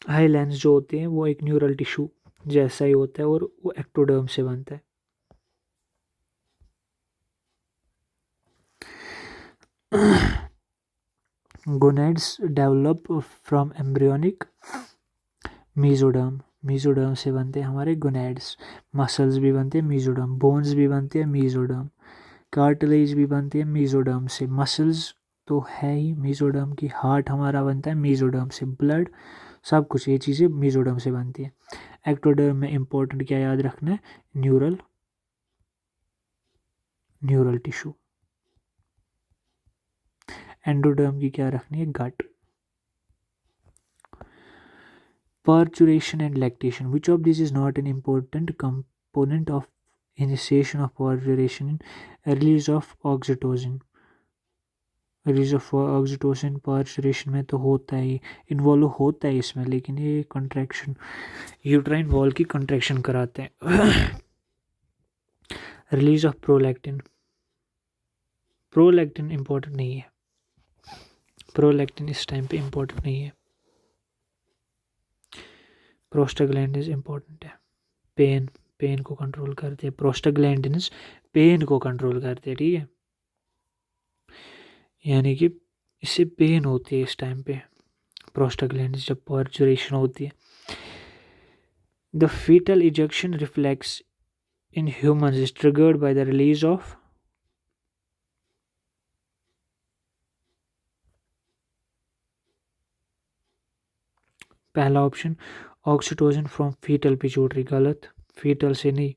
हाइलैंड्स जो होते हैं वो एक न्यूरल टिश्यू जैसा ही होता है और वो एक्टोडर्म से बनता है। Gonads develop from embryonic mesoderm, mesoderm से बनते हैं हमारे गोनेड्स। मसल्स भी बनते हैं मीजोडर्म, बोन्स भी बनते हैं मीजोडर्म, कार्टिलेज भी बनती है मीजोडर्म से। मसल्स तो है ही मीजोडर्म की, हार्ट हमारा बनता है मीजोडर्म से, ब्लड सब कुछ ये चीज़ें मीजोडर्म से बनती है। एक्टोडर्म में इंपॉर्टेंट क्या याद रखना है, न्यूरल टिश्यू। एंडोडर्म की क्या रखनी है, गट। Parturition and lactation, which of these is not an important component of initiation of parturition? Release of oxytocin, oxytocin parturition में तो होता ही, इन्वॉल्व होता है इसमें, लेकिन ये कंट्रैक्शन, यूट्राइन वॉल की कंट्रैक्शन कराते हैं। Release of prolactin, prolactin important नहीं है, प्रोलैक्टिन इस टाइम पे इंपॉर्टेंट नहीं है। प्रोस्टाग्लैंडिन्स इंपॉर्टेंट है, पेन को कंट्रोल करते हैं। प्रोस्टाग्लैंडिन्स पेन को कंट्रोल करते हैं, ठीक है, यानी कि इससे पेन होती है इस टाइम पे, प्रोस्टाग्लैंडिन्स जब पार्चुरेशन होती है। The foetal ejection reflex in humans is triggered by the release of पहला option oxytocin from foetal pituitary, गलत, फीटल से नहीं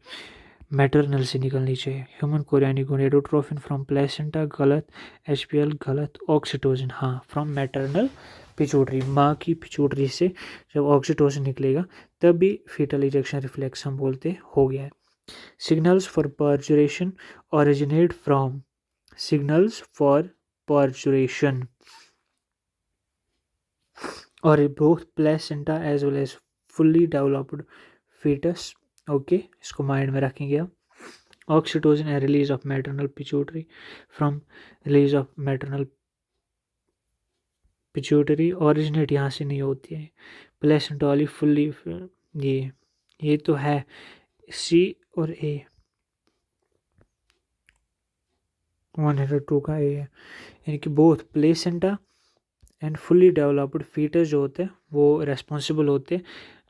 मैटरनल से निकलनी चाहिए। Human chorionic gonadotropin from placenta, गलत। एचपीएल गलत। ऑक्सीटोसिन हाँ, फ्रॉम मैटरनल पिट्यूटरी, माँ की पिट्यूटरी से जब ऑक्सीटोसिन निकलेगा तभी फीटल इजेक्शन रिफ्लेक्स हम बोलते हो गया है। Signals for parturition originate from, signals for parturition or both placenta as well as fully developed fetus, okay, इसको माइंड में रखेंगे आप। Oxytocin and release of maternal pituitary, from release of maternal pituitary, originate यहाँ से नहीं होती है। Placenta वाली फुल्ली, ये तो है सी और ए, 102 का ए है, यानी कि both placenta and fully developed foetus जो होते हैं वो रेस्पॉन्सिबल होते हैं,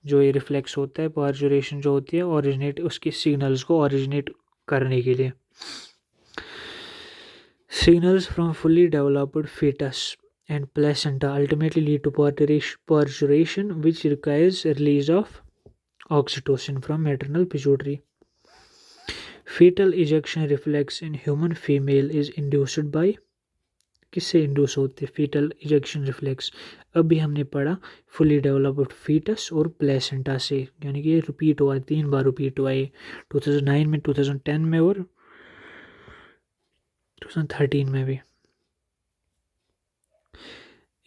जो ये रिफ्लेक्स होता है पार्चुरेशन जो होती है ओरिजिनेट, उसकी सिग्नल्स को ओरिजिनेट करने के लिए। Signals from fully developed foetus and placenta ultimately lead to parturition which requires release of oxytocin from maternal pituitary. Foetal ejection reflex in human female is induced by, किससे induce होते हैं foetal ejection reflex, अभी हमने पढ़ा fully developed foetus और placenta से, यानी कि ये रिपीट हुआ है, 3 बार रिपीट हुआ है 2009 में, 2010 में और 2013 में भी।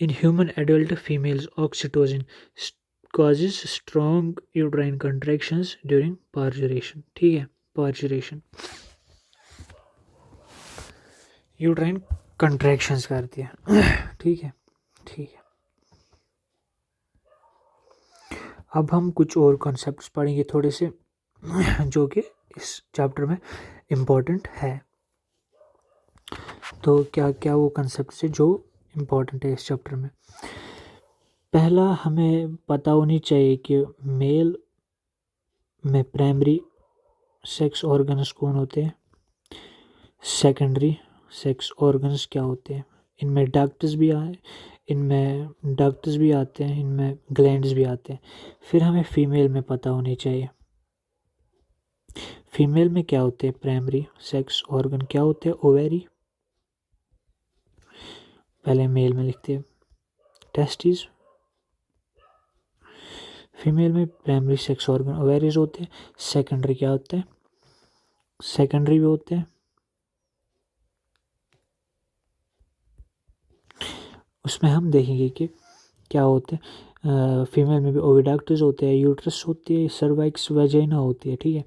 In human adult females oxytocin causes strong uterine contractions during parturition, ठीक है, पार्चुरेशन यूट्राइन कंट्रैक्शंस करती है, ठीक है, ठीक है। अब हम कुछ और कॉन्सेप्ट्स पढ़ेंगे थोड़े से, जो कि इस चैप्टर में इम्पोर्टेंट है। तो क्या क्या वो कॉन्सेप्ट्स है जो इम्पोर्टेंट है इस चैप्टर में। पहला हमें पता होनी चाहिए कि मेल में प्राइमरी सेक्स ऑर्गन्स कौन होते हैं, सेकेंडरी सेक्स ऑर्गन्स क्या होते हैं। इनमें डक्ट्स भी आए, इनमें डक्ट्स भी आते हैं, इनमें ग्लैंड्स भी आते हैं। फिर हमें फीमेल में पता होनी चाहिए, फीमेल में क्या होते हैं प्राइमरी सेक्स ऑर्गन क्या होते हैं, ओवेरी पहले मेल में लिखते हैं टेस्टिस, फीमेल में प्राइमरी सेक्स ऑर्गन ओवेरीज होते हैं, सेकेंडरी क्या होता है, सेकेंडरी भी होते हैं, उसमें हम देखेंगे कि क्या होते हैं। फीमेल में भी ओविडक्ट्स होते हैं, यूट्रस होती है, सर्वाइक्स वेजाइना होती है, ठीक है।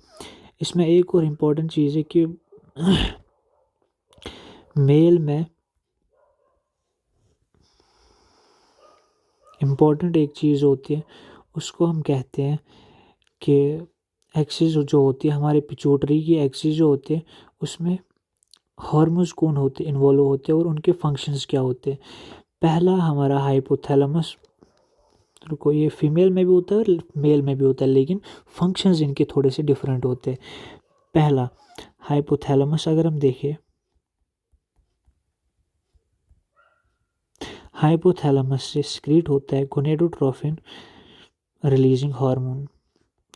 इसमें एक और इम्पॉर्टेंट चीज़ है कि मेल में इम्पॉर्टेंट एक चीज़ होती है, उसको हम कहते हैं कि एक्सिस जो होती है हमारे पिट्यूटरी की एक्सिस जो होती है उसमें हार्मोन्स कौन होते इन्वॉल्व होते हैं और उनके फंक्शंस क्या होते हैं। पहला हमारा हाइपोथैलेमस, रुको ये फीमेल में भी होता है और मेल में भी होता है, लेकिन फंक्शंस इनके थोड़े से डिफरेंट होते हैं। पहला हाइपोथैलेमस अगर हम देखें, हाइपोथैलेमस से सिक्रीट होता है गोनेडोट्रोफिन रिलीजिंग हार्मोन,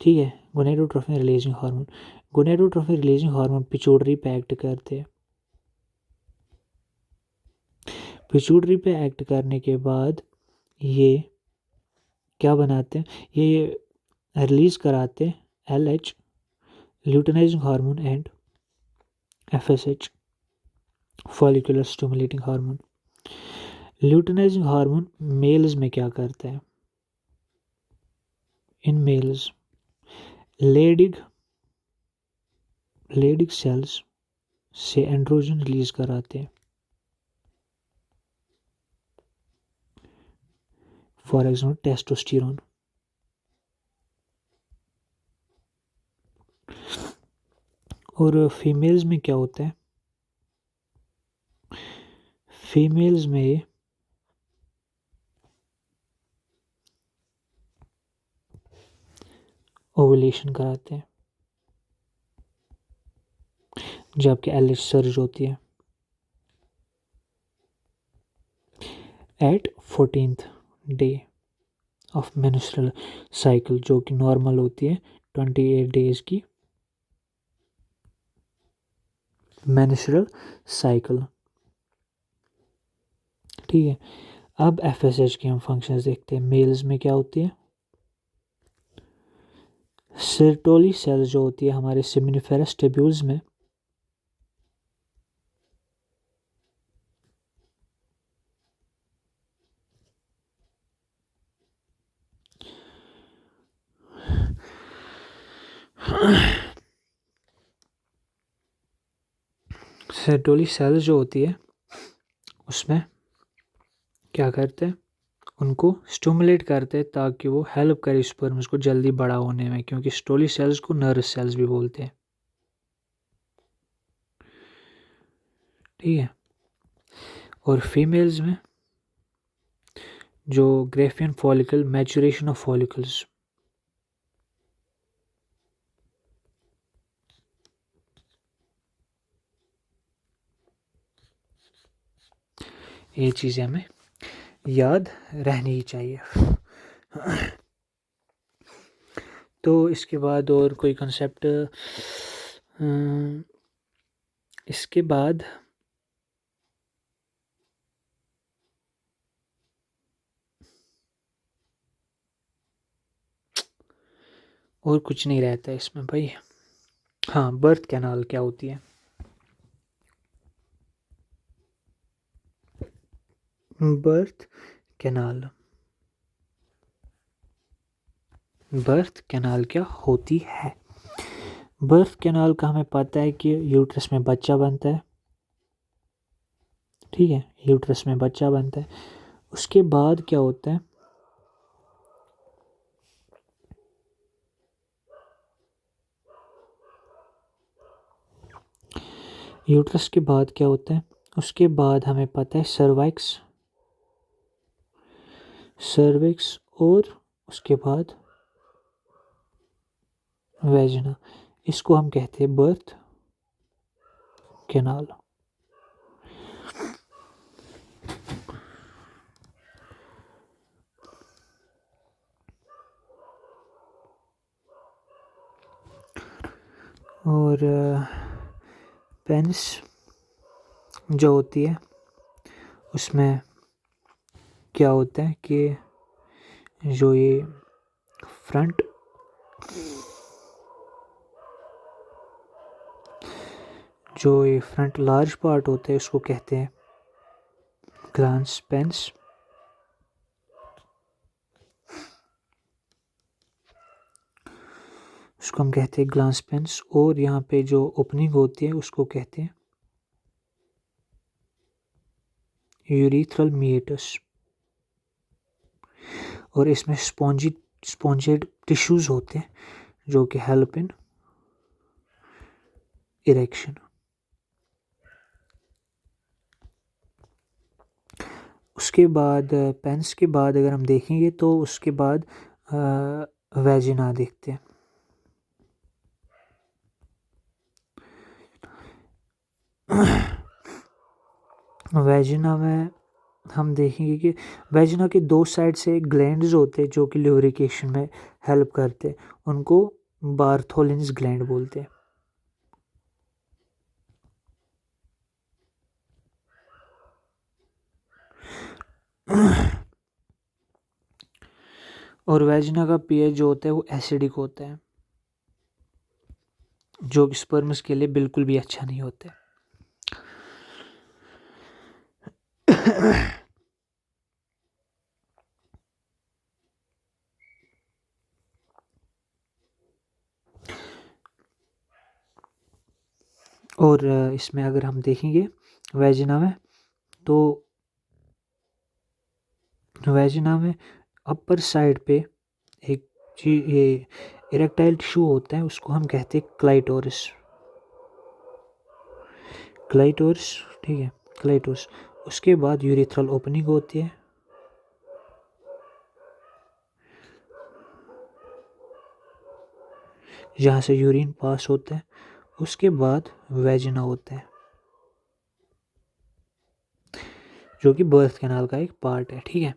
ठीक है। Gonadotrophin releasing hormone, gonadotrophin releasing hormone pituitary पे एक्ट करते हैं। पिट्यूटरी पे एक्ट करने के बाद ये क्या बनाते हैं, ये रिलीज कराते हैं LH luteinizing hormone and FSH follicular stimulating hormone. Luteinizing hormone males में क्या करता है, इन मेल्स लेडिग सेल्स से एंड्रोजन रिलीज कराते हैं, फॉर एग्जाम्पल टेस्टोस्टेरोन। और फीमेल्स में क्या होता है, फीमेल्स में ओवुलेशन कराते हैं जबकि LH सर्ज होती है at 14th day of menstrual cycle, जो कि नॉर्मल होती है 28 डेज की मेंस्ट्रुअल साइकिल, ठीक है। अब FSH के हम फंक्शंस देखते हैं। मेल्स में क्या होती है, सर्टोली सेल्स जो होती है हमारे सेमिनिफेरस टेब्यूल्स में, सर्टोली सेल्स जो होती है उसमें क्या करते हैं, उनको स्टिमुलेट करते हैं ताकि वो हेल्प करे स्पर्म्स को जल्दी बड़ा होने में, क्योंकि स्टोली सेल्स को नर्व सेल्स भी बोलते हैं, ठीक है। और फीमेल्स में जो Graafian follicle, maturation of follicles, ये चीज़ें हमें याद रहनी ही चाहिए। तो इसके बाद और कोई कंसेप्ट, इसके बाद और कुछ नहीं रहता है इसमें भाई। हाँ, बर्थ कैनाल क्या होती है, बर्थ कैनाल, बर्थ कैनाल क्या होती है। बर्थ कैनाल का हमें पता है कि यूट्रस में बच्चा बनता है, ठीक है, यूट्रस में बच्चा बनता है। उसके बाद क्या होता है, यूट्रस के बाद क्या होता है, उसके बाद हमें पता है सर्वाइक्स, सर्विक्स, और उसके बाद वेजिना, इसको हम कहते हैं बर्थ कैनाल। और पेनिस जो होती है उसमें क्या होता है कि जो ये फ्रंट लार्ज पार्ट होता है उसको कहते हैं ग्लांस पेंस, उसको हम कहते हैं ग्लांस पेंस। और यहाँ पे जो ओपनिंग होती है उसको कहते हैं यूरिथ्रल मीएटस। और इसमें स्पॉन्जेड टिश्यूज होते हैं जो कि हेल्प इन इरेक्शन। उसके बाद पेंस के बाद अगर हम देखेंगे तो उसके बाद वेजिना देखते हैं। वेजिना में हम देखेंगे कि वेजिना के दो साइड से ग्लैंड्स होते हैं जो कि ल्यूब्रिकेशन में हेल्प करते हैं, उनको बार्थोलिन्स ग्लैंड बोलते हैं। और वेजिना का पीएच जो होता है वो एसिडिक होता है, जो कि स्पर्म्स के लिए बिल्कुल भी अच्छा नहीं होता है। और इसमें अगर हम देखेंगे वेजिना में, तो वेजिना में अपर साइड पे एक चीज ये इरेक्टाइल टिश्यू होता है, उसको हम कहते हैं क्लाइटोरिस। ठीक है, क्लाइटोरिस। उसके बाद यूरिथ्रल ओपनिंग होती है, जहाँ से यूरिन पास होता है। उसके बाद वेजिना होता है जो कि बर्थ कैनाल का एक पार्ट है। ठीक है,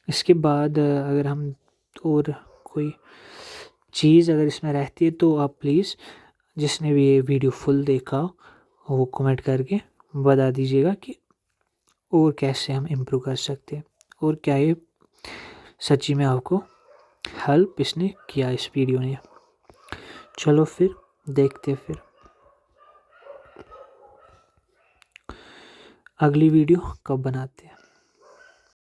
इसके बाद अगर हम और कोई चीज़ अगर इसमें रहती है तो आप प्लीज़, जिसने भी ये वीडियो फुल देखा वो कमेंट करके बता दीजिएगा कि और कैसे हम इम्प्रूव कर सकते हैं, और क्या ये सच्ची में आपको हेल्प इसने किया इस वीडियो ने। चलो फिर देखते फिर अगली वीडियो कब बनाते हैं।